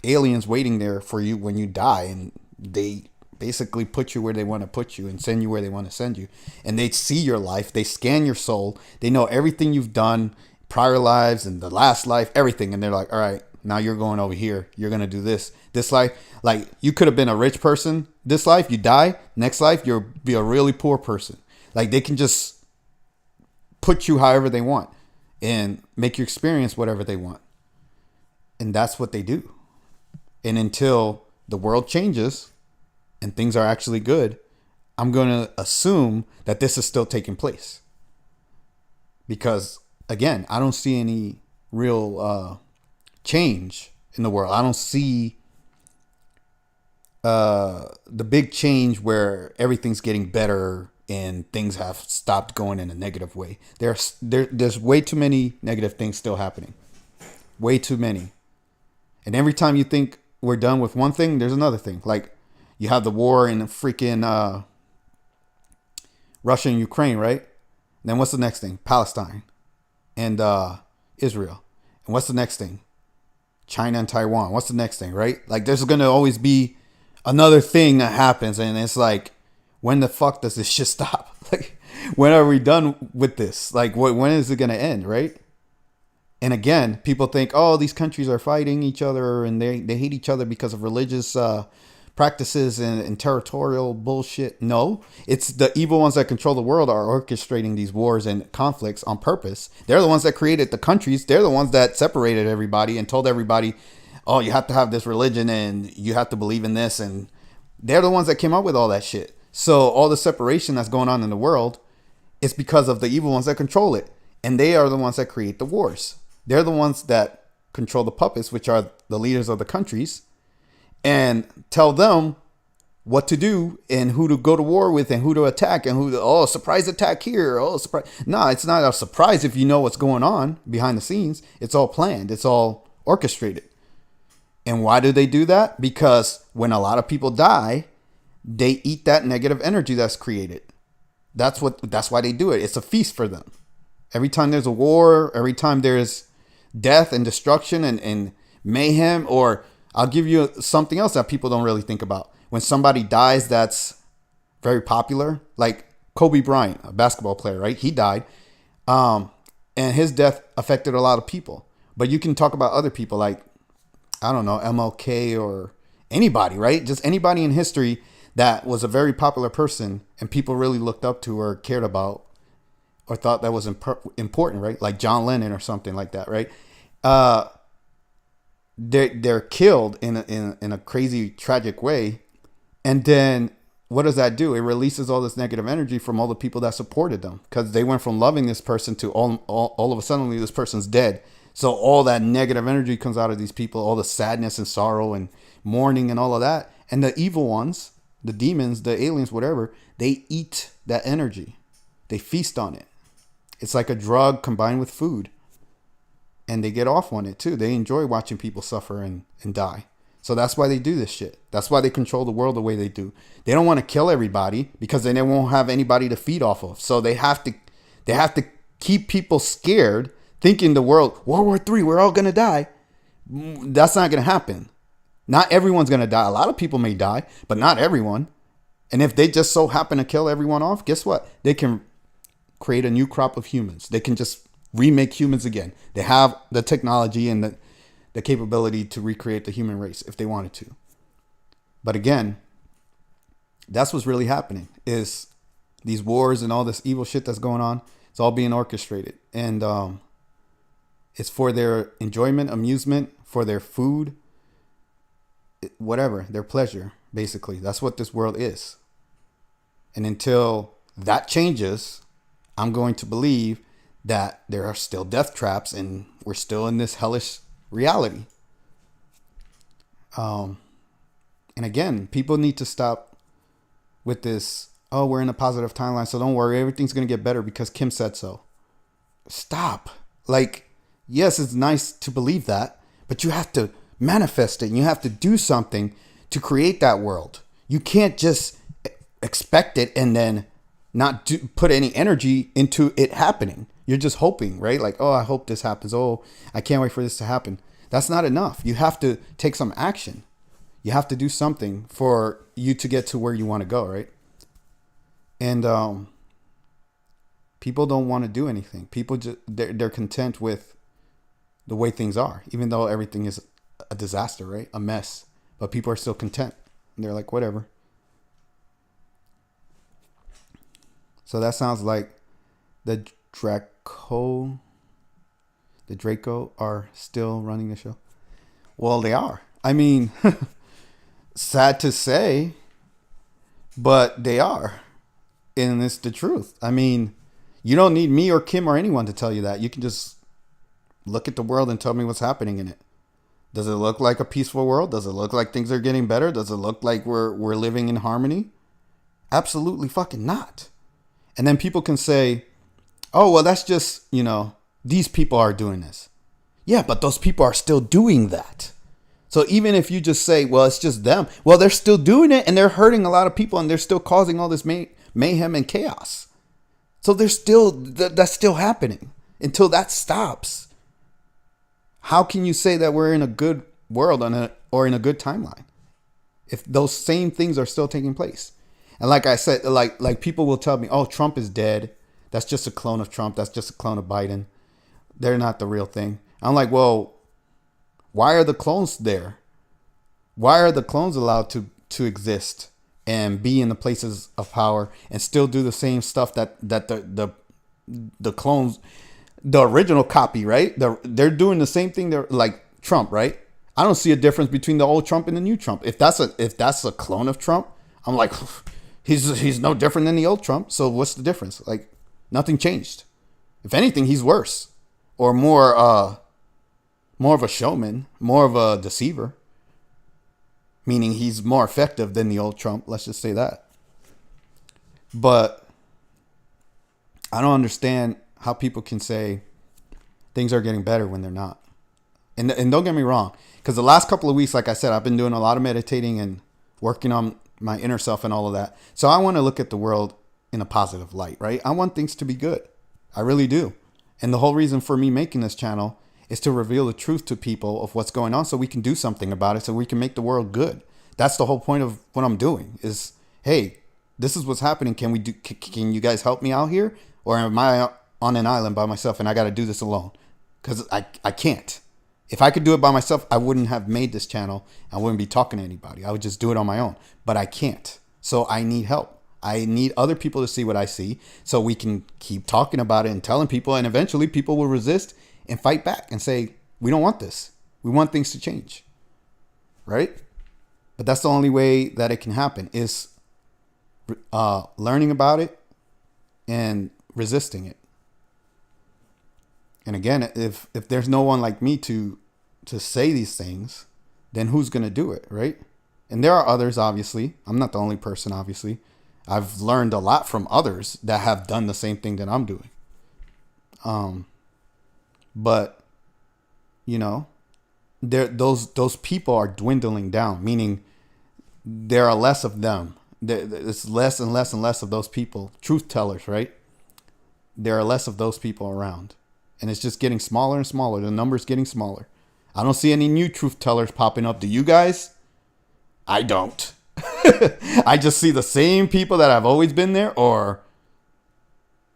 aliens waiting there for you when you die, and they basically put you where they want to put you and send you where they want to send you. And they see your life, they scan your soul, they know everything you've done, prior lives and the last life, everything. And they're like, all right, now you're going over here, you're going to do this life. Like, you could have been a rich person this life, you die, next life you'll be a really poor person. Like, they can just put you however they want and make you experience whatever they want. And that's what they do. And until the world changes and things are actually good, I'm going to assume that this is still taking place. Because, again, I don't see any real change in the world. I don't see the big change where everything's getting better and things have stopped going in a negative way. There's way too many negative things still happening. Way too many. And every time you think we're done with one thing, there's another thing. Like, you have the war in freaking Russia and Ukraine, right? And then what's the next thing? Palestine and Israel. And what's the next thing? China and Taiwan. What's the next thing, right? Like, there's going to always be another thing that happens. And it's like, when the fuck does this shit stop? Like, when are we done with this? Like, when is it going to end, right? And again, people think, oh, these countries are fighting each other and they hate each other because of religious practices and territorial bullshit. No, it's the evil ones that control the world are orchestrating these wars and conflicts on purpose. They're the ones that created the countries. They're the ones that separated everybody and told everybody, oh, you have to have this religion and you have to believe in this. And they're the ones that came up with all that shit. So all the separation that's going on in the world is because of the evil ones that control it. And they are the ones that create the wars. They're the ones that control the puppets, which are the leaders of the countries, and tell them what to do and who to go to war with and who to attack and surprise attack here. Oh, surprise. No, it's not a surprise if you know what's going on behind the scenes. It's all planned. It's all orchestrated. And why do they do that? Because when a lot of people die, they eat that negative energy that's created. That's why they do it. It's a feast for them. Every time there's a war, every time there's death and destruction and mayhem, or I'll give you something else that people don't really think about. When somebody dies that's very popular, like Kobe Bryant, a basketball player, right? He died. And his death affected a lot of people. But you can talk about other people like, I don't know, MLK or anybody, right? Just anybody in history that was a very popular person and people really looked up to or cared about or thought that was important, right? Like John Lennon or something like that, right? They're killed in a crazy, tragic way. And then what does that do? It releases all this negative energy from all the people that supported them, because they went from loving this person to all of a sudden this person's dead. So all that negative energy comes out of these people, all the sadness and sorrow and mourning and all of that. And the evil ones, the demons, the aliens, whatever, they eat that energy. They feast on it. It's like a drug combined with food. And they get off on it too. They enjoy watching people suffer and die. So that's why they do this shit. That's why they control the world the way they do. They don't want to kill everybody because then they won't have anybody to feed off of. So they have to keep people scared, thinking the world, World War III, we're all going to die. That's not going to happen. Not everyone's going to die. A lot of people may die, but not everyone. And if they just so happen to kill everyone off, guess what? They can create a new crop of humans. They can just remake humans again. They have the technology and the capability to recreate the human race if they wanted to. But again, that's what's really happening, is these wars and all this evil shit that's going on. It's all being orchestrated. And it's for their enjoyment, amusement, for their food, whatever, their pleasure, basically. That's what this world is. And until that changes, I'm going to believe that there are still death traps and we're still in this hellish reality. And again, people need to stop with this, oh, we're in a positive timeline, so don't worry, everything's going to get better because Kim said so. Stop. Like, yes, it's nice to believe that, but you have to manifest it and you have to do something to create that world. You can't just expect it and then not put any energy into it happening. You're just hoping, right? Like, oh, I hope this happens. Oh, I can't wait for this to happen. That's not enough. You have to take some action. You have to do something for you to get to where you want to go, right? And people don't want to do anything. People just they're content with the way things are, even though everything is a disaster, right? A mess. But people are still content. And they're like, whatever. So that sounds like the Draco are still running the show. Well, they are. I mean, sad to say, but they are. And it's the truth. I mean, you don't need me or Kim or anyone to tell you that. You can just look at the world and tell me what's happening in it. Does it look like a peaceful world? Does it look like things are getting better? Does it look like we're living in harmony? Absolutely fucking not. And then people can say, oh, well, that's just, these people are doing this. Yeah, but those people are still doing that. So even if you just say, well, it's just them. Well, they're still doing it and they're hurting a lot of people and they're still causing all this mayhem and chaos. So there's still, that's still happening until that stops. How can you say that we're in a good world or in a good timeline if those same things are still taking place? And like I said, like people will tell me, oh, Trump is dead. That's just a clone of Trump. That's just a clone of Biden. They're not the real thing. I'm like, well, why are the clones there? Why are the clones allowed to exist and be in the places of power and still do the same stuff that the clones, the original copy, right? They're doing the same thing. They're like Trump, right? I don't see a difference between the old Trump and the new Trump. If that's a clone of Trump, I'm like, he's no different than the old Trump. So what's the difference? Like, nothing changed. If anything, he's worse or more of a showman, more of a deceiver. Meaning he's more effective than the old Trump. Let's just say that. But I don't understand how people can say things are getting better when they're not. And don't get me wrong, because the last couple of weeks, like I said, I've been doing a lot of meditating and working on my inner self and all of that. So I want to look at the world in a positive light, right? I want things to be good. I really do. And the whole reason for me making this channel is to reveal the truth to people of what's going on so we can do something about it, so we can make the world good. That's the whole point of what I'm doing is, hey, this is what's happening. Can you guys help me out here? Or am I on an island by myself and I got to do this alone? Because I can't. If I could do it by myself, I wouldn't have made this channel. I wouldn't be talking to anybody. I would just do it on my own. But I can't. So I need help. I need other people to see what I see so we can keep talking about it and telling people. And eventually people will resist and fight back and say, we don't want this. We want things to change. Right? But that's the only way that it can happen is learning about it and resisting it. And again, if there's no one like me to say these things, then who's going to do it, right? And there are others, obviously. I'm not the only person, obviously. I've learned a lot from others that have done the same thing that I'm doing. But those people are dwindling down, meaning there are less of them. It's less and less and less of those people, truth tellers, right? There are less of those people around. And it's just getting smaller and smaller. The number's getting smaller. I don't see any new truth tellers popping up. Do you guys? I don't. I just see the same people that have always been there, or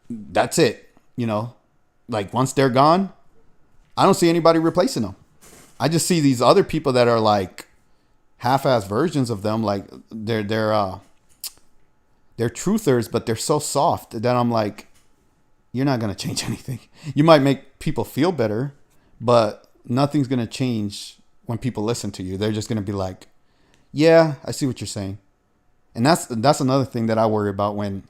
that's it. Like once they're gone, I don't see anybody replacing them. I just see these other people that are like half-ass versions of them. Like they're truthers, but they're so soft that I'm like, you're not going to change anything. You might make people feel better, but nothing's going to change when people listen to you. They're just going to be like, yeah, I see what you're saying. And that's another thing that I worry about when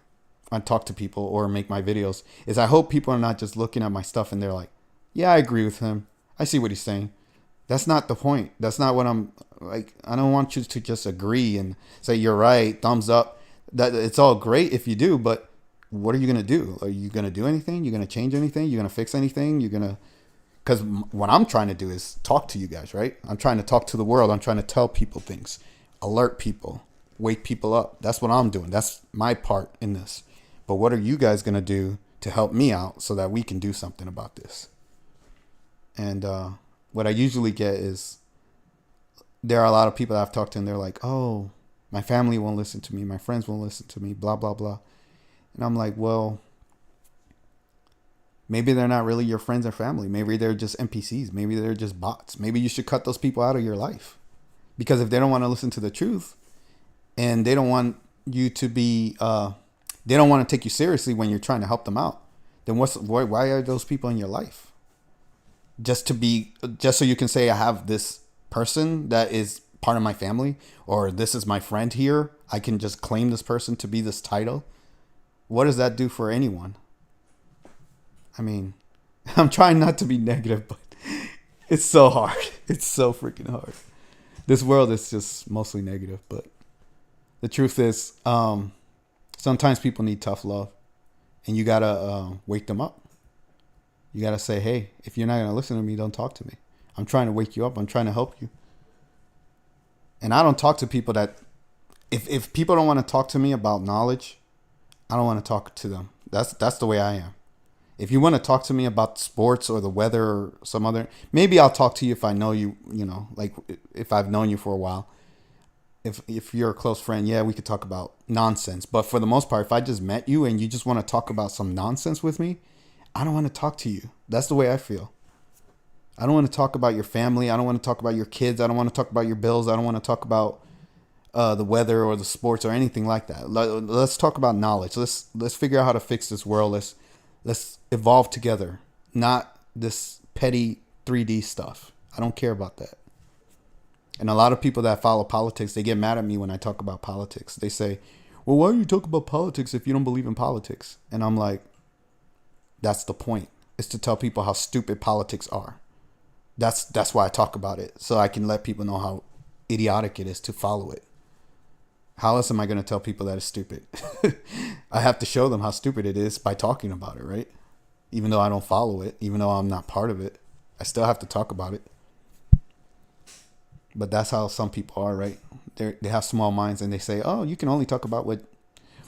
I talk to people or make my videos is I hope people are not just looking at my stuff and they're like, yeah, I agree with him. I see what he's saying. That's not the point. That's not what I'm like. I don't want you to just agree and say you're right, thumbs up. That it's all great if you do, but what are you gonna do? Are you gonna do anything? You're gonna change anything? You're gonna fix anything? You're gonna because what I'm trying to do is talk to you guys, right? I'm trying to talk to the world. I'm trying to tell people things, alert people, wake people up. That's what I'm doing. That's my part in this. But what are you guys gonna do to help me out so that we can do something about this? And what I usually get is there are a lot of people that I've talked to and they're like, oh, my family won't listen to me. My friends won't listen to me, blah, blah, blah. And I'm like, well, maybe they're not really your friends or family. Maybe they're just NPCs. Maybe they're just bots. Maybe you should cut those people out of your life. Because if they don't want to listen to the truth and they don't want you to be, they don't want to take you seriously when you're trying to help them out, then why are those people in your life? Just so you can say I have this person that is part of my family, or this is my friend here. I can just claim this person to be this title. What does that do for anyone? I mean, I'm trying not to be negative, but it's so hard. It's so freaking hard. This world is just mostly negative, but the truth is, sometimes people need tough love, and you gotta wake them up. You got to say, hey, if you're not going to listen to me, don't talk to me. I'm trying to wake you up. I'm trying to help you. And I don't talk to people that, if people don't want to talk to me about knowledge, I don't want to talk to them. That's the way I am. If you want to talk to me about sports or the weather or some other, maybe I'll talk to you if I know you, like if I've known you for a while. If you're a close friend, yeah, we could talk about nonsense. But for the most part, if I just met you and you just want to talk about some nonsense with me, I don't want to talk to you. That's the way I feel. I don't want to talk about your family. I don't want to talk about your kids. I don't want to talk about your bills. I don't want to talk about the weather or the sports or anything like that. Let's talk about knowledge. Let's figure out how to fix this world. Let's evolve together. Not this petty 3D stuff. I don't care about that. And a lot of people that follow politics, they get mad at me when I talk about politics. They say, well, why do you talk about politics if you don't believe in politics? And I'm like, that's the point, is to tell people how stupid politics are. That's why I talk about it, so I can let people know how idiotic it is to follow it. How else am I going to tell people that it's stupid? I have to show them how stupid it is by talking about it, right? Even though I don't follow it, even though I'm not part of it, I still have to talk about it. But that's how some people are, right? They have small minds and they say, oh, you can only talk about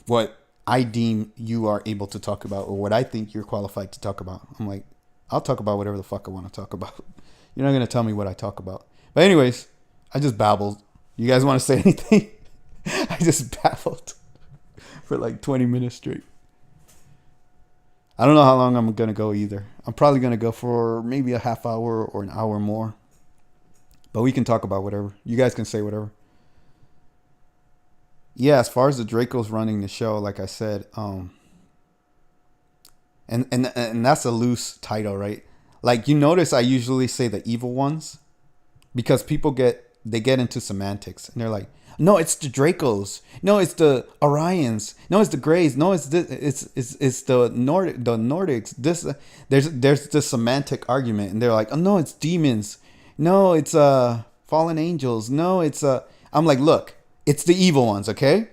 what I deem you are able to talk about, or what I think you're qualified to talk about. I'm like, I'll talk about whatever the fuck I want to talk about. You're not going to tell me what I talk about. But anyways, I just babbled. You guys want to say anything? I just babbled for like 20 minutes straight. I don't know how long I'm going to go either. I'm probably going to go for maybe a half hour or an hour more. But we can talk about whatever. You guys can say whatever. Yeah, as far as the Draco's running the show, like I said, and that's a loose title, right? Like, you notice I usually say the evil ones because people get into semantics and they're like, no, it's the Dracos. No, it's the Orions. No, it's the Greys. No, it's the Nordics. There's the semantic argument and they're like, oh no, it's demons. No, it's fallen angels. No, it's I'm like, look, it's the evil ones, okay?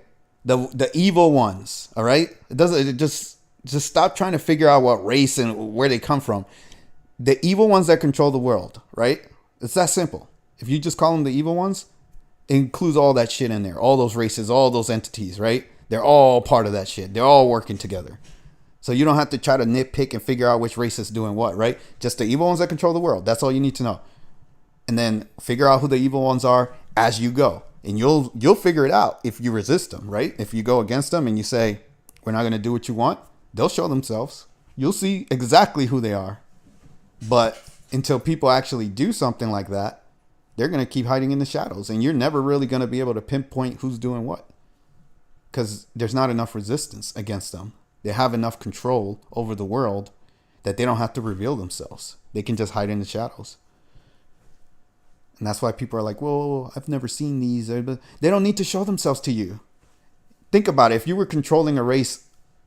The evil ones, all right? It just stop trying to figure out what race and where they come from. The evil ones that control the world, right? It's that simple. If you just call them the evil ones, it includes all that shit in there. All those races, all those entities, right? They're all part of that shit. They're all working together. So you don't have to try to nitpick and figure out which race is doing what, right? Just the evil ones that control the world. That's all you need to know. And then figure out who the evil ones are as you go. And you'll figure it out if you resist them, right? If you go against them and you say, we're not going to do what you want, they'll show themselves. You'll see exactly who they are. But until people actually do something like that, they're going to keep hiding in the shadows. And you're never really going to be able to pinpoint who's doing what. Because there's not enough resistance against them. They have enough control over the world that they don't have to reveal themselves. They can just hide in the shadows. And that's why people are like, whoa, I've never seen these. They don't need to show themselves to you. Think about it. If you were controlling a race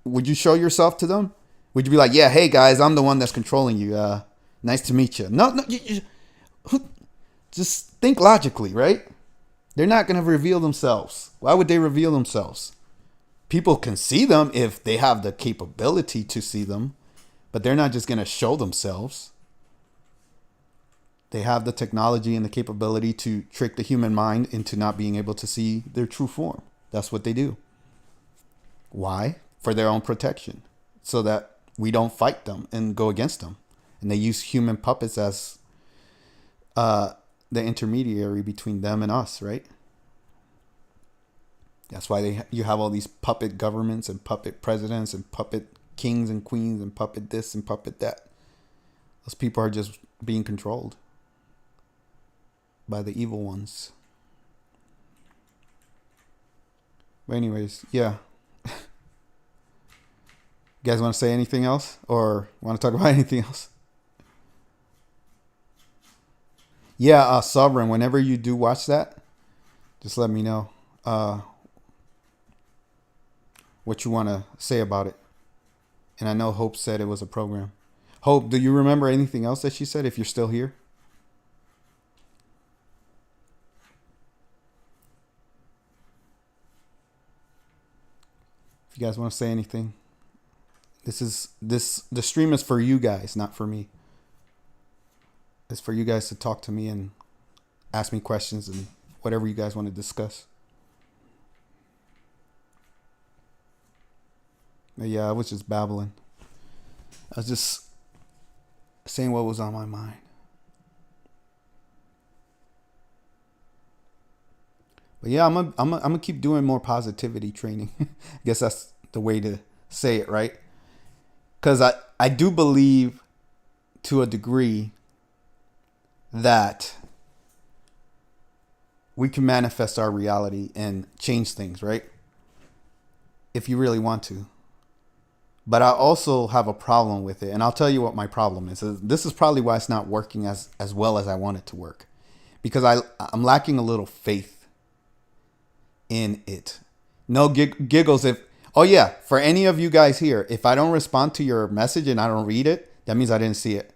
would you show yourself to them? Would you be like, yeah, hey guys, I'm the one that's controlling you. Nice to meet you. No, no, just think logically, right? They're not going to reveal themselves. Why would they reveal themselves? People can see them if they have the capability to see them, but they're not just going to show themselves. They have the technology and the capability to trick the human mind into not being able to see their true form. That's what they do. Why? For their own protection, so that we don't fight them and go against them. And they use human puppets as the intermediary between them and us, right? That's why you have all these puppet governments and puppet presidents and puppet kings and queens and puppet this and puppet that. Those people are just being controlled by the evil ones. But anyways, yeah. You guys want to say anything else or want to talk about anything else? Yeah, Sovereign, whenever you do watch that, just let me know what you want to say about it. And I know Hope said it was a program. Hope, do you remember anything else that she said if you're still here? If you guys want to say anything. The stream is for you guys, not for me. It's for you guys to talk to me and ask me questions and whatever you guys want to discuss. But yeah, I was just babbling. I was just saying what was on my mind. But yeah, I'm gonna keep doing more positivity training. I guess that's the way to say it, right? Because I do believe to a degree that we can manifest our reality and change things, right? If you really want to. But I also have a problem with it. And I'll tell you what my problem is. This is probably why it's not working as well as I want it to work. Because I'm lacking a little faith in it. No giggles if... Oh yeah, for any of you guys here, if I don't respond to your message and I don't read it, that means I didn't see it.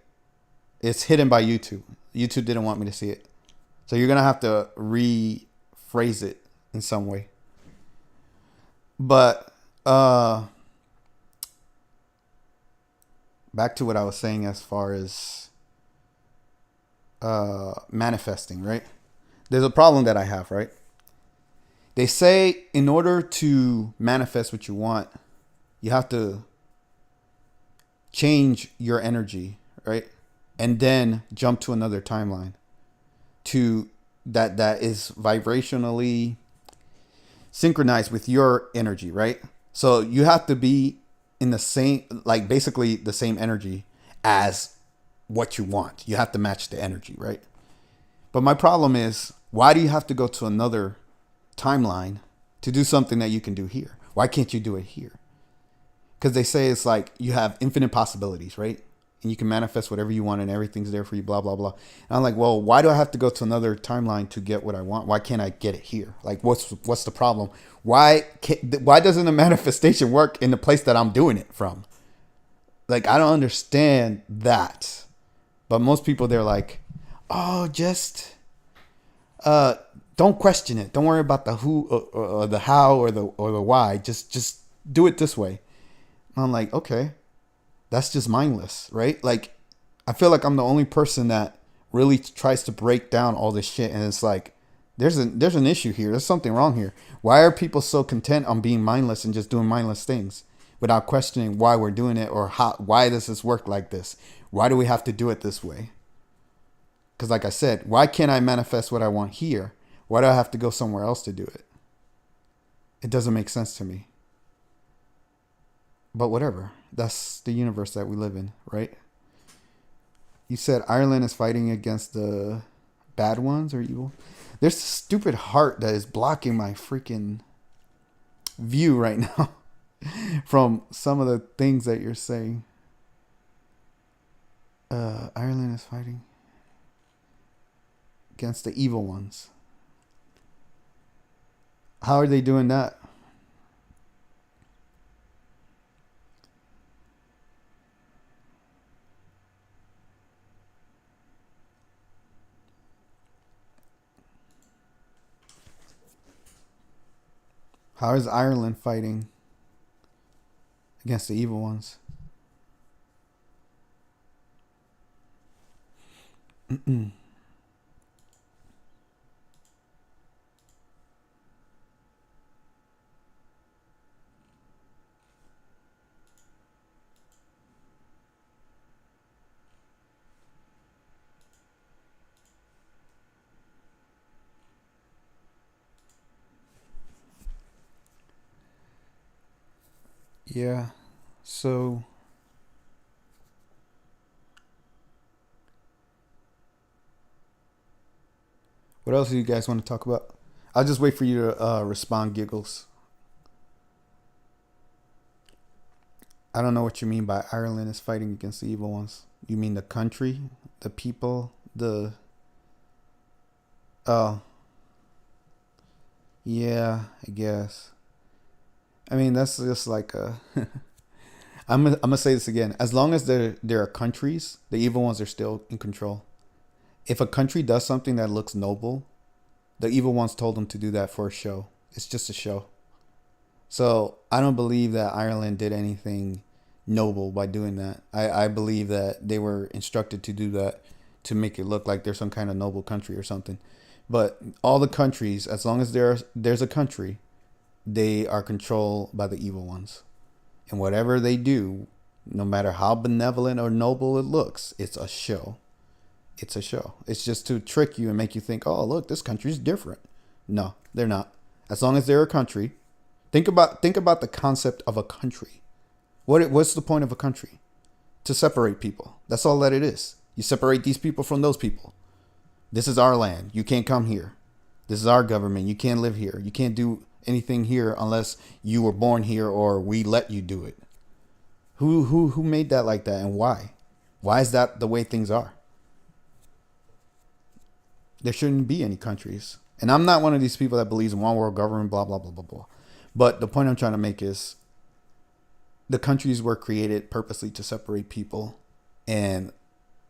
It's hidden by YouTube. YouTube didn't want me to see it. So you're going to have to rephrase it in some way. But back to what I was saying as far as manifesting, right? There's a problem that I have, right? They say in order to manifest what you want, you have to change your energy, right? And then jump to another timeline to that is vibrationally synchronized with your energy, right? So you have to be in the same, like basically the same energy as what you want. You have to match the energy, right? But my problem is, why do you have to go to another timeline to do something that you can do here? Why can't you do it here? Because they say it's like you have infinite possibilities, right? And you can manifest whatever you want and everything's there for you, blah, blah, blah. And I'm like, well, why do I have to go to another timeline to get what I want? Why can't I get it here? Like, what's the problem? Why doesn't the manifestation work in the place that I'm doing it from? Like, I don't understand that. But most people, they're like, oh, just don't question it. Don't worry about the who or the how or the why. Just do it this way. And I'm like, okay. That's just mindless, right? Like, I feel like I'm the only person that really tries to break down all this shit. And it's like, there's an issue here. There's something wrong here. Why are people so content on being mindless and just doing mindless things without questioning why we're doing it or why does this work like this? Why do we have to do it this way? Because like I said, why can't I manifest what I want here? Why do I have to go somewhere else to do it? It doesn't make sense to me. But whatever. That's the universe that we live in, right? You said Ireland is fighting against the bad ones or evil. There's a stupid heart that is blocking my freaking view right now from some of the things that you're saying. Ireland is fighting against the evil ones. How are they doing that? How is Ireland fighting against the evil ones? Yeah. So, what else do you guys want to talk about? I'll just wait for you to respond, Giggles. I don't know what you mean by Ireland is fighting against the evil ones. You mean the country, the people, the. Oh, yeah, I guess. I mean, that's just like a. I'm gonna say this again. As long as there are countries, the evil ones are still in control. If a country does something that looks noble, the evil ones told them to do that for a show. It's just a show. So I don't believe that Ireland did anything noble by doing that. I believe that they were instructed to do that to make it look like there's some kind of noble country or something. But all the countries, as long as there's a country, they are controlled by the evil ones. And whatever they do, no matter how benevolent or noble it looks, it's a show. It's a show. It's just to trick you and make you think, oh, look, this country's different. No, they're not. As long as they're a country, think about the concept of a country. What's the point of a country? To separate people. That's all that it is. You separate these people from those people. This is our land. You can't come here. This is our government. You can't live here. You can't do anything here unless you were born here or we let you do it. Who made that like that, and why? Why is that the way things are? There shouldn't be any countries. And I'm not one of these people that believes in one world government, blah, blah, blah, blah, blah. But the point I'm trying to make is the countries were created purposely to separate people. And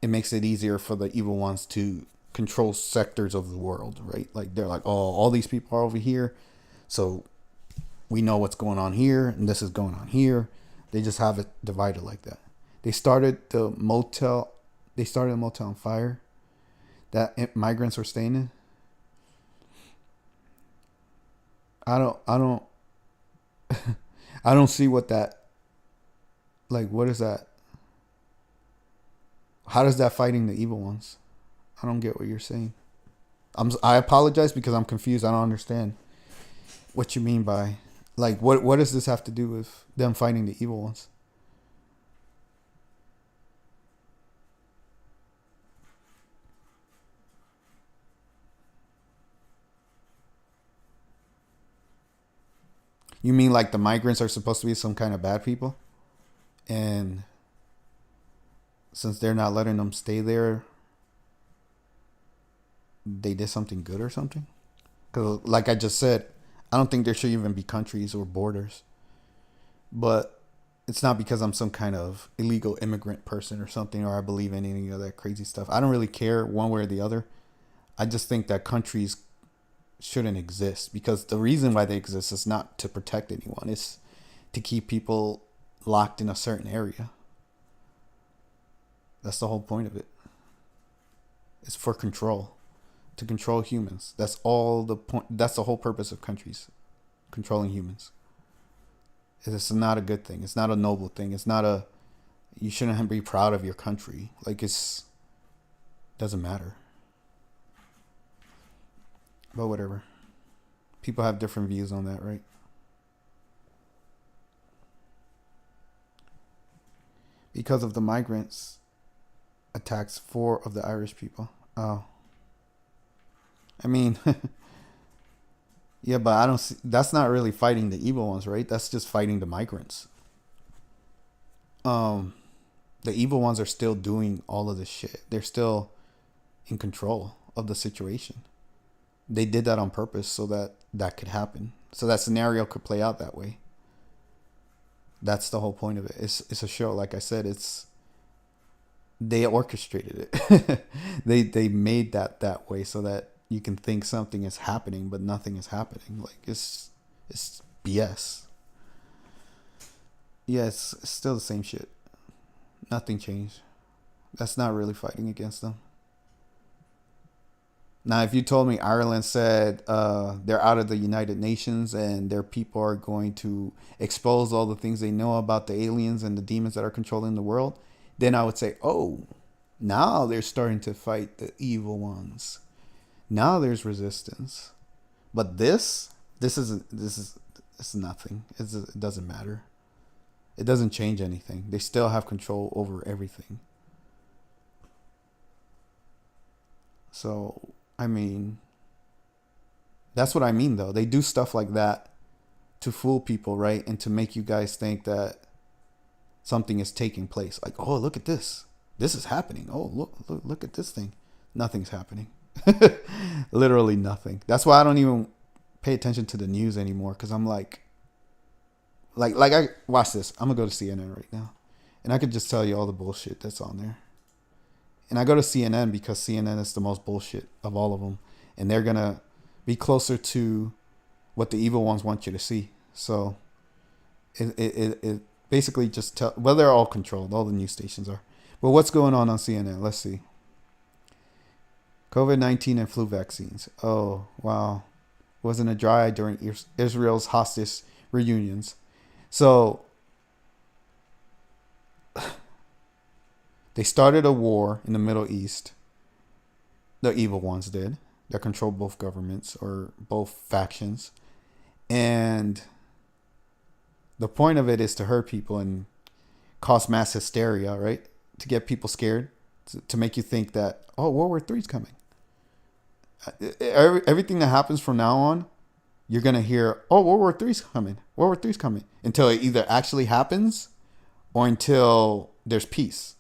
it makes it easier for the evil ones to control sectors of the world, right? Like they're like, oh, all these people are over here. So we know what's going on here and this is going on here. They just have it divided like that. They started the motel. They started a motel on fire that migrants were staying in. I don't I don't see what that, like, what is that? How does that fighting the evil ones? I don't get what you're saying. I apologize because I'm confused. I don't understand what you mean by, like, what does this have to do with them fighting the evil ones? You mean like the migrants are supposed to be some kind of bad people? And since they're not letting them stay there, they did something good or something? Because, like I just said, I don't think there should even be countries or borders. But it's not because I'm some kind of illegal immigrant person or something, or I believe in any of that crazy stuff. I don't really care one way or the other. I just think that countries shouldn't exist because the reason why they exist is not to protect anyone. It's to keep people locked in a certain area. That's the whole point of it. It's for control, to control humans. That's all the point. That's the whole purpose of countries, controlling humans. It's not a good thing. It's not a noble thing. It's not a. You shouldn't be proud of your country. Like it's doesn't matter. But whatever. People have different views on that, right? Because of the migrants attacks 4 of the Irish people. Oh, I mean, yeah, but I don't see. That's not really fighting the evil ones, right? That's just fighting the migrants. Um, the evil ones are still doing all of this shit. They're still in control of the situation. They did that on purpose so that that could happen. So that scenario could play out that way. That's the whole point of it. It's a show. Like I said, it's they orchestrated it. They made that way so that you can think something is happening, but nothing is happening. Like it's BS. Yeah, it's still the same shit. Nothing changed. That's not really fighting against them. Now, if you told me Ireland said they're out of the United Nations and their people are going to expose all the things they know about the aliens and the demons that are controlling the world, then I would say, oh, now they're starting to fight the evil ones. Now there's resistance. But this is nothing. It doesn't matter. It doesn't change anything. They still have control over everything. So, I mean, that's what I mean, though. They do stuff like that to fool people, right? And to make you guys think that something is taking place. Like, oh, look at this. This is happening. Oh, look at this thing. Nothing's happening. Literally nothing. That's why I don't even pay attention to the news anymore. Because I'm like I watch this. I'm going to go to CNN right now. And I could just tell you all the bullshit that's on there. And I go to CNN because CNN is the most bullshit of all of them. And they're going to be closer to what the evil ones want you to see. So it basically just well, they're all controlled. All the news stations are. But what's going on CNN? Let's see. COVID-19 and flu vaccines. Oh, wow. Wasn't a dry eye during Israel's hostage reunions. So they started a war in the Middle East. The evil ones did. That control both governments or both factions. And the point of it is to hurt people and cause mass hysteria, right? To get people scared. To make you think that, oh, World War III is coming. Everything that happens from now on, you're going to hear, oh, World War III is coming. World War III is coming. Until it either actually happens or until there's peace.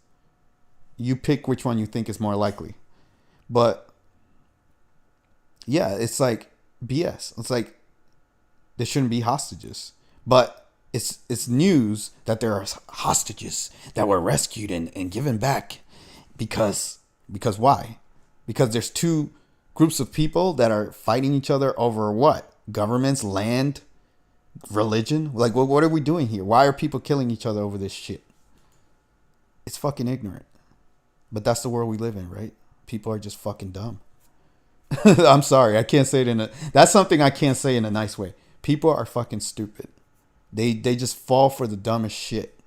You pick which one you think is more likely. But yeah, it's like BS. It's like there shouldn't be hostages. But it's news that there are hostages that were rescued and given back because why? Because there's two groups of people that are fighting each other over what? Governments, land, religion? Like, what are we doing here? Why are people killing each other over this shit? It's fucking ignorant. But that's the world we live in, right? People are just fucking dumb. I'm sorry. I can't say it that's something I can't say in a nice way. People are fucking stupid. They just fall for the dumbest shit.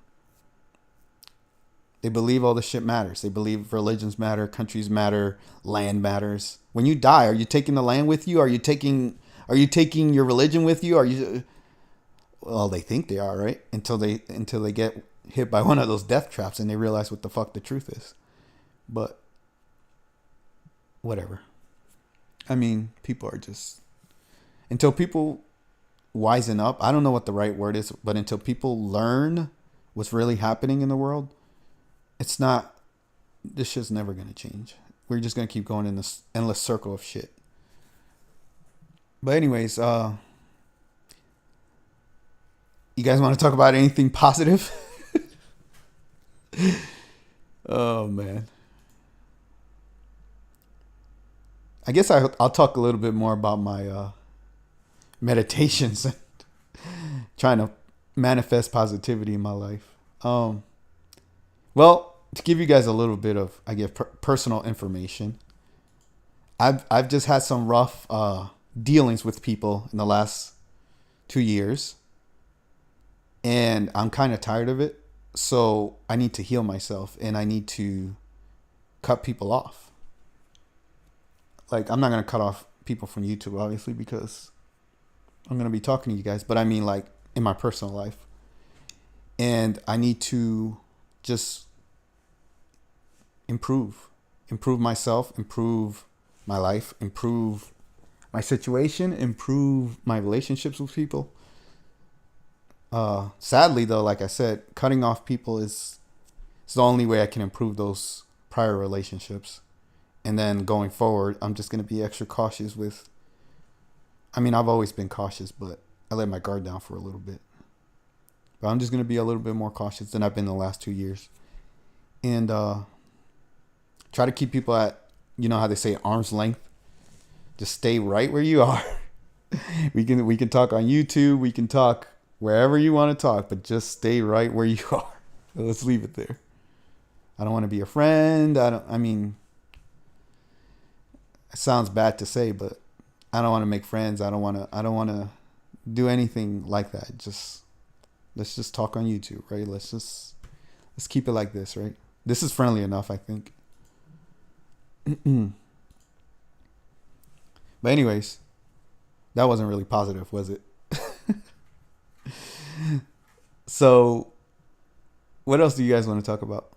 They believe all this shit matters. They believe religions matter, countries matter, land matters. When you die, are you taking the land with you? Are you taking your religion with you? Well, they think they are, right? Until they get hit by one of those death traps and they realize what the fuck the truth is. But whatever. I mean, people are just, until people wisen up, I don't know what the right word is, but until people learn what's really happening in the world, this shit's never going to change. We're just going to keep going in this endless circle of shit. But anyways, you guys want to talk about anything positive? Oh, man. I guess I'll talk a little bit more about my meditations and trying to manifest positivity in my life. Well, to give you guys a little bit of, I guess, personal information, I've just had some rough dealings with people in the last 2 years, and I'm kind of tired of it. So I need to heal myself, and I need to cut people off. Like, I'm not going to cut off people from YouTube, obviously, because I'm going to be talking to you guys. But I mean, like, in my personal life. And I need to just improve myself, improve my life, improve my situation, improve my relationships with people. Sadly, though, like I said, cutting off people is the only way I can improve those prior relationships. And then going forward, I'm just going to be extra cautious with, I mean, I've always been cautious, but I let my guard down for a little bit. But I'm just going to be a little bit more cautious than I've been the last 2 years. And try to keep people at, you know how they say, arm's length. Just stay right where you are. We can talk on YouTube. We can talk wherever you want to talk, but just stay right where you are. Let's leave it there. I don't want to be a friend. I don't. I mean, it sounds bad to say, but I don't want to make friends. I don't want to. I don't want to do anything like that. Just let's just talk on YouTube, right? Let's keep it like this, right? This is friendly enough, I think. But anyways, that wasn't really positive, was it? So, what else do you guys want to talk about?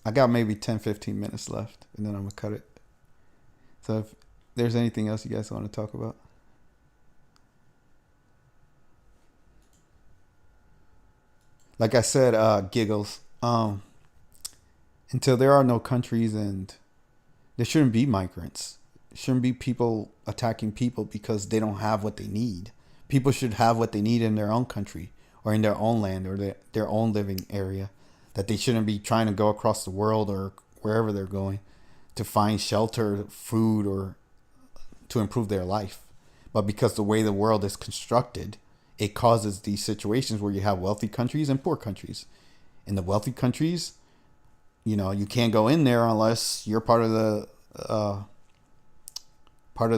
I got maybe 10, 15 minutes left, and then I'm going to cut it. So, if there's anything else you guys want to talk about. Like I said, giggles. Until there are no countries and there shouldn't be migrants. Shouldn't be people attacking people because they don't have what they need. People should have what they need in their own country or in their own land or their own living area. That they shouldn't be trying to go across the world or wherever they're going to find shelter, food, or to improve their life. But because the way the world is constructed, it causes these situations where you have wealthy countries and poor countries. In the wealthy countries, you can't go in there unless you're part of the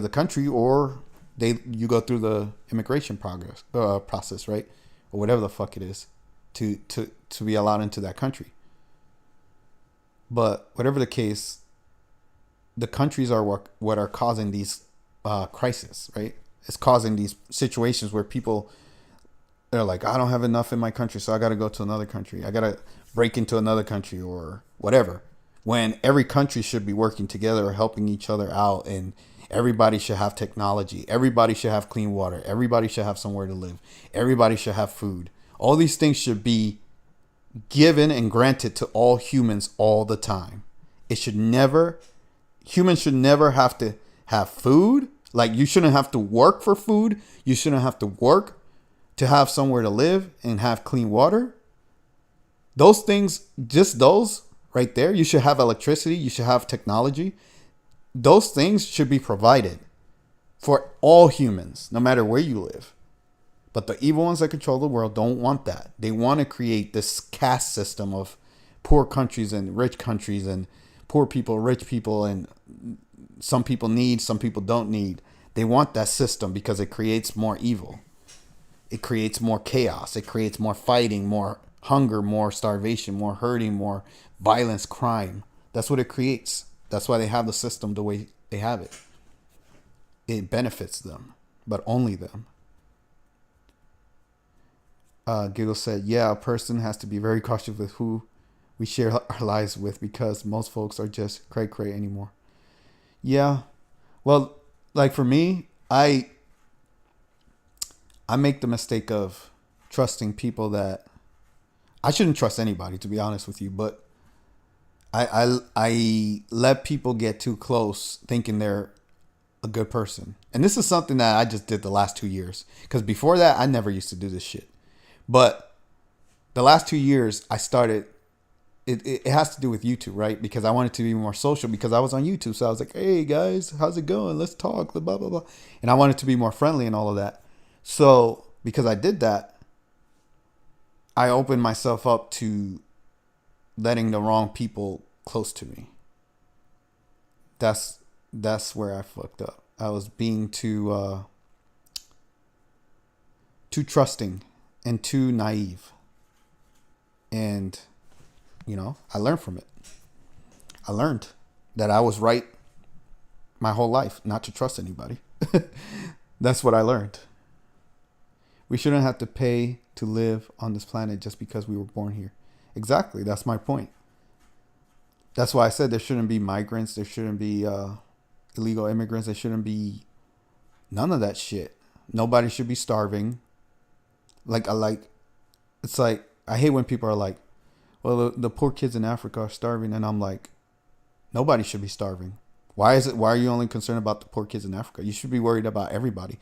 country, or you go through the immigration process, right, or whatever the fuck it is, to be allowed into that country. But whatever the case, the countries are what are causing these crises, right? It's causing these situations where people, they're like, I don't have enough in my country, so I got to go to another country. I got to break into another country or whatever. When every country should be working together, helping each other out, and everybody should have technology. Everybody should have clean water. Everybody should have somewhere to live. Everybody should have food. All these things should be given and granted to all humans all the time. Humans should never have to have food. Like, you shouldn't have to work for food. You shouldn't have to work to have somewhere to live and have clean water. Those things, just those right there, you should have electricity. You should have technology. Those things should be provided for all humans, no matter where you live. But the evil ones that control the world don't want that. They want to create this caste system of poor countries and rich countries, and poor people, rich people, and some people need, some people don't need. They want that system because it creates more evil. It creates more chaos. It creates more fighting, more hunger, more starvation, more hurting, more violence, crime. That's what it creates. That's why they have the system the way they have it. It benefits them, but only them. Giggle said, yeah, a person has to be very cautious with who we share our lives with because most folks are just cray anymore. Yeah. Well, like for me, I make the mistake of trusting people that I shouldn't trust anybody, to be honest with you, but I let people get too close thinking they're a good person. And this is something that I just did the last 2 years. Because before that, I never used to do this shit. But the last 2 years, I started, it has to do with YouTube, right? Because I wanted to be more social because I was on YouTube. So I was like, hey guys, how's it going? Let's talk, blah, blah, blah. And I wanted to be more friendly and all of that. So because I did that, I opened myself up to letting the wrong people close to me. That's where I fucked up. I was being too trusting and too naive. And I learned from it. I learned that I was right my whole life not to trust anybody. That's what I learned. We shouldn't have to pay to live on this planet just because we were born here. Exactly. That's my point. That's why I said there shouldn't be migrants. There shouldn't be illegal immigrants. There shouldn't be none of that shit. Nobody should be starving. It's like, I hate when people are like, well, the poor kids in Africa are starving. And I'm like, nobody should be starving. Why are you only concerned about the poor kids in Africa? You should be worried about everybody.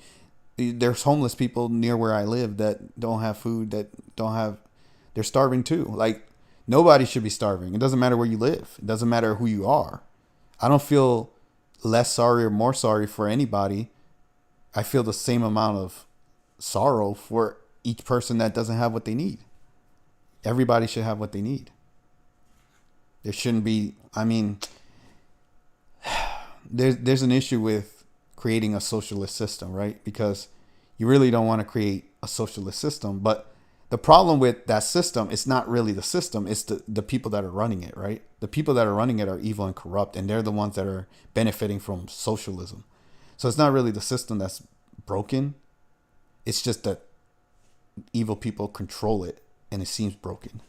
There's homeless people near where I live that don't have food, they're starving too. Like, nobody should be starving. It doesn't matter where you live. It doesn't matter who you are. I don't feel less sorry or more sorry for anybody I feel the same amount of sorrow for each person that doesn't have what they need. Everybody should have what they need. There shouldn't be, I mean, there's an issue with creating a socialist system, right? Because you really don't want to create a socialist system, but the problem with that system, it's not really the system, it's the people that are running it, right? The people that are running it are evil and corrupt, and they're the ones that are benefiting from socialism. So it's not really the system that's broken. It's just that evil people control it and it seems broken.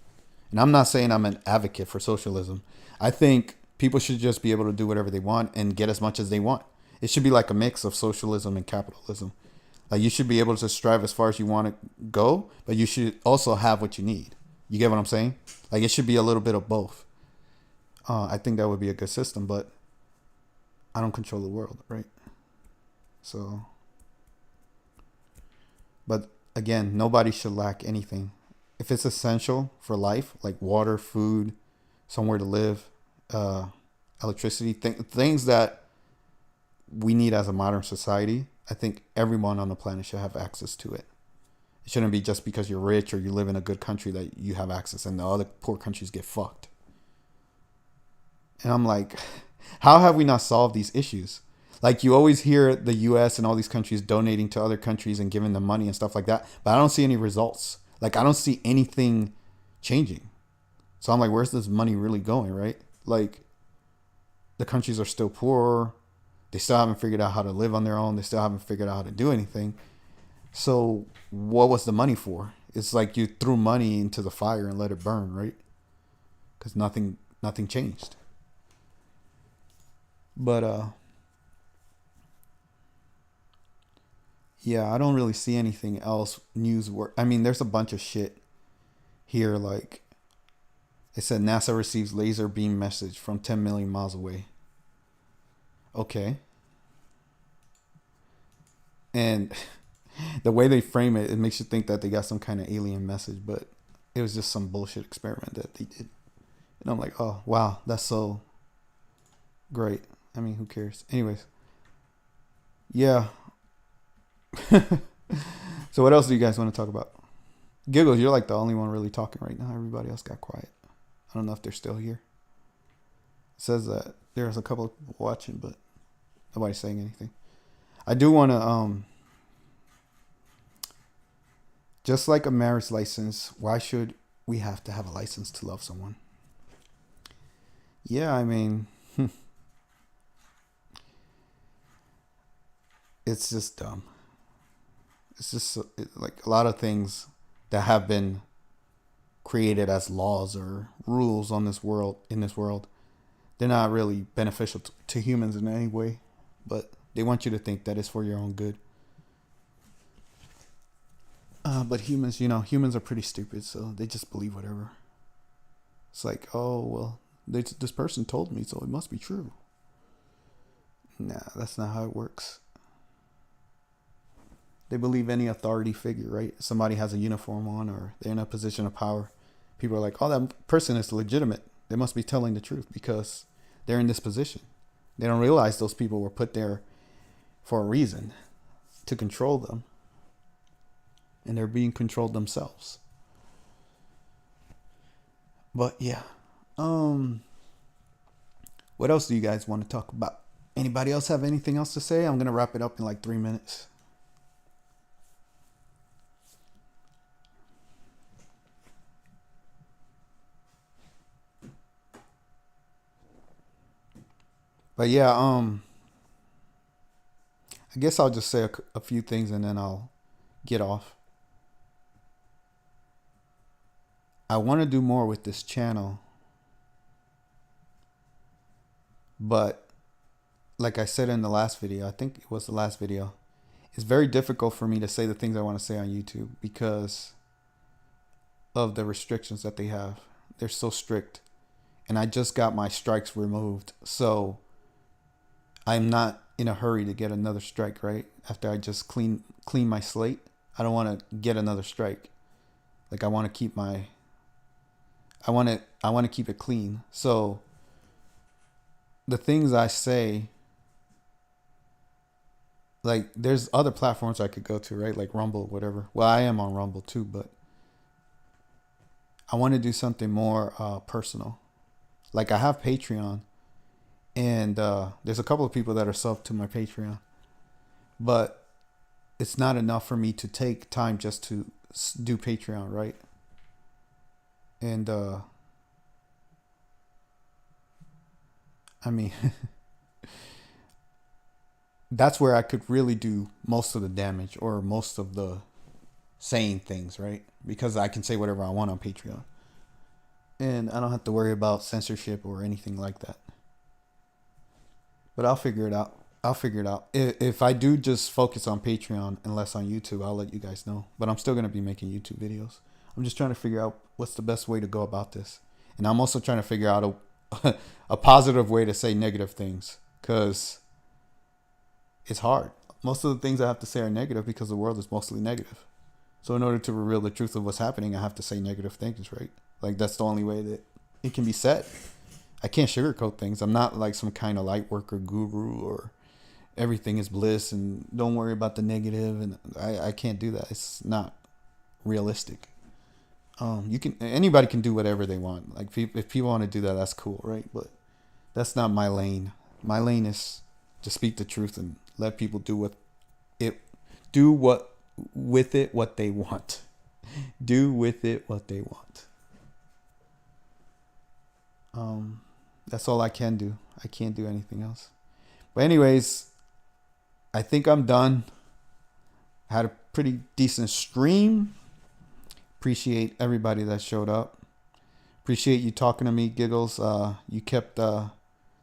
And I'm not saying I'm an advocate for socialism. I think people should just be able to do whatever they want and get as much as they want. It should be like a mix of socialism and capitalism. Like you should be able to strive as far as you want to go, but you should also have what you need. You get what I'm saying? Like it should be a little bit of both. I think that would be a good system, but I don't control the world, right? So, but again, nobody should lack anything. If it's essential for life, like water, food, somewhere to live, electricity, things that we need as a modern society, I think everyone on the planet should have access to it. It shouldn't be just because you're rich or you live in a good country that you have access and the other poor countries get fucked. And I'm like, how have we not solved these issues? Like you always hear the US and all these countries donating to other countries and giving them money and stuff like that, but I don't see any results. Like I don't see anything changing. So I'm like, where's this money really going, right? Like the countries are still poor. They still haven't figured out how to live on their own. They still haven't figured out how to do anything. So what was the money for? It's like you threw money into the fire and let it burn, right? Because nothing changed. But yeah, I don't really see anything else newsworthy. I mean, there's a bunch of shit here. Like it said, NASA receives laser beam message from 10 million miles away. Okay. And the way they frame it, it makes you think that they got some kind of alien message, but it was just some bullshit experiment that they did. And I'm like, oh, wow, that's so great. I mean, who cares? Anyways. Yeah. So what else do you guys want to talk about? Giggles, you're like the only one really talking right now. Everybody else got quiet. I don't know if they're still here. It says that there's a couple of people watching, but nobody's saying anything. I do want to, just like a marriage license, why should we have to have a license to love someone? Yeah, I mean, it's just dumb. It's just like a lot of things that have been created as laws or rules on this world, they're not really beneficial to humans in any way, but they want you to think that it's for your own good. But humans are pretty stupid, so they just believe whatever. It's like, oh, well, this person told me, so it must be true. Nah, that's not how it works. They believe any authority figure, right? Somebody has a uniform on or they're in a position of power. People are like, oh, that person is legitimate. They must be telling the truth because they're in this position. They don't realize those people were put there for a reason, to control them. And they're being controlled themselves. But yeah. What else do you guys want to talk about? Anybody else have anything else to say? I'm going to wrap it up in like 3 minutes. But yeah, I guess I'll just say a few things and then I'll get off. I want to do more with this channel. But like I said in the last video, I think it was the last video, it's very difficult for me to say the things I want to say on YouTube because of the restrictions that they have. They're so strict. And I just got my strikes removed. So I'm not in a hurry to get another strike, right? After I just clean my slate. I don't want to get another strike. Like I want to keep it clean. So the things I say like there's other platforms I could go to, right? Like Rumble, whatever. Well, I am on Rumble too, but I want to do something more personal. Like I have Patreon, and there's a couple of people that are sub to my Patreon, but it's not enough for me to take time just to do Patreon, right? And I mean, that's where I could really do most of the damage or most of the saying things, right? Because I can say whatever I want on Patreon. And I don't have to worry about censorship or anything like that. But I'll figure it out. I'll figure it out. If I do just focus on Patreon and less on YouTube, I'll let you guys know. But I'm still going to be making YouTube videos. I'm just trying to figure out what's the best way to go about this. And I'm also trying to figure out a positive way to say negative things. Because it's hard. Most of the things I have to say are negative because the world is mostly negative. So in order to reveal the truth of what's happening, I have to say negative things, right? Like that's the only way that it can be said. I can't sugarcoat things. I'm not like some kind of light worker guru or everything is bliss and don't worry about the negative. And I can't do that. It's not realistic. Anybody can do whatever they want. Like if people want to do that, that's cool, right? But that's not my lane. My lane is to speak the truth and let people do what with it what they want. Do with it what they want. That's all I can do. I can't do anything else. But anyways, I think I'm done. Had a pretty decent stream. Appreciate everybody that showed up. Appreciate you talking to me, Giggles. You kept the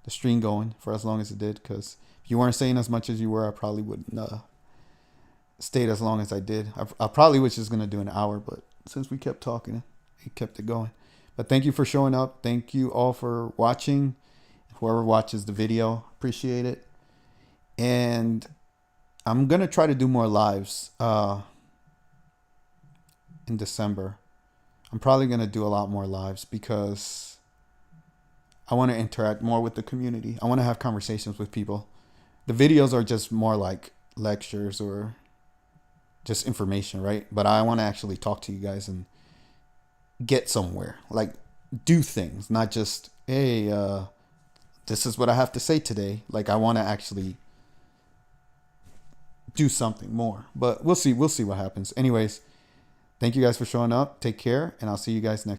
stream going for as long as it did, because if you weren't saying as much as you were, I probably wouldn't stayed as long as I did. I probably was just going to do an hour, but since we kept talking, it kept it going. But thank you for showing up. Thank you all for watching. Whoever watches the video, appreciate it. And I'm going to try to do more lives in December. I'm probably going to do a lot more lives because I want to interact more with the community. I want to have conversations with people. The videos are just more like lectures or just information, right? But I want to actually talk to you guys and get somewhere, like do things, not just, hey, this is what I have to say today. Like I want to actually do something more, but we'll see what happens. Anyways, thank you guys for showing up. Take care, and I'll see you guys next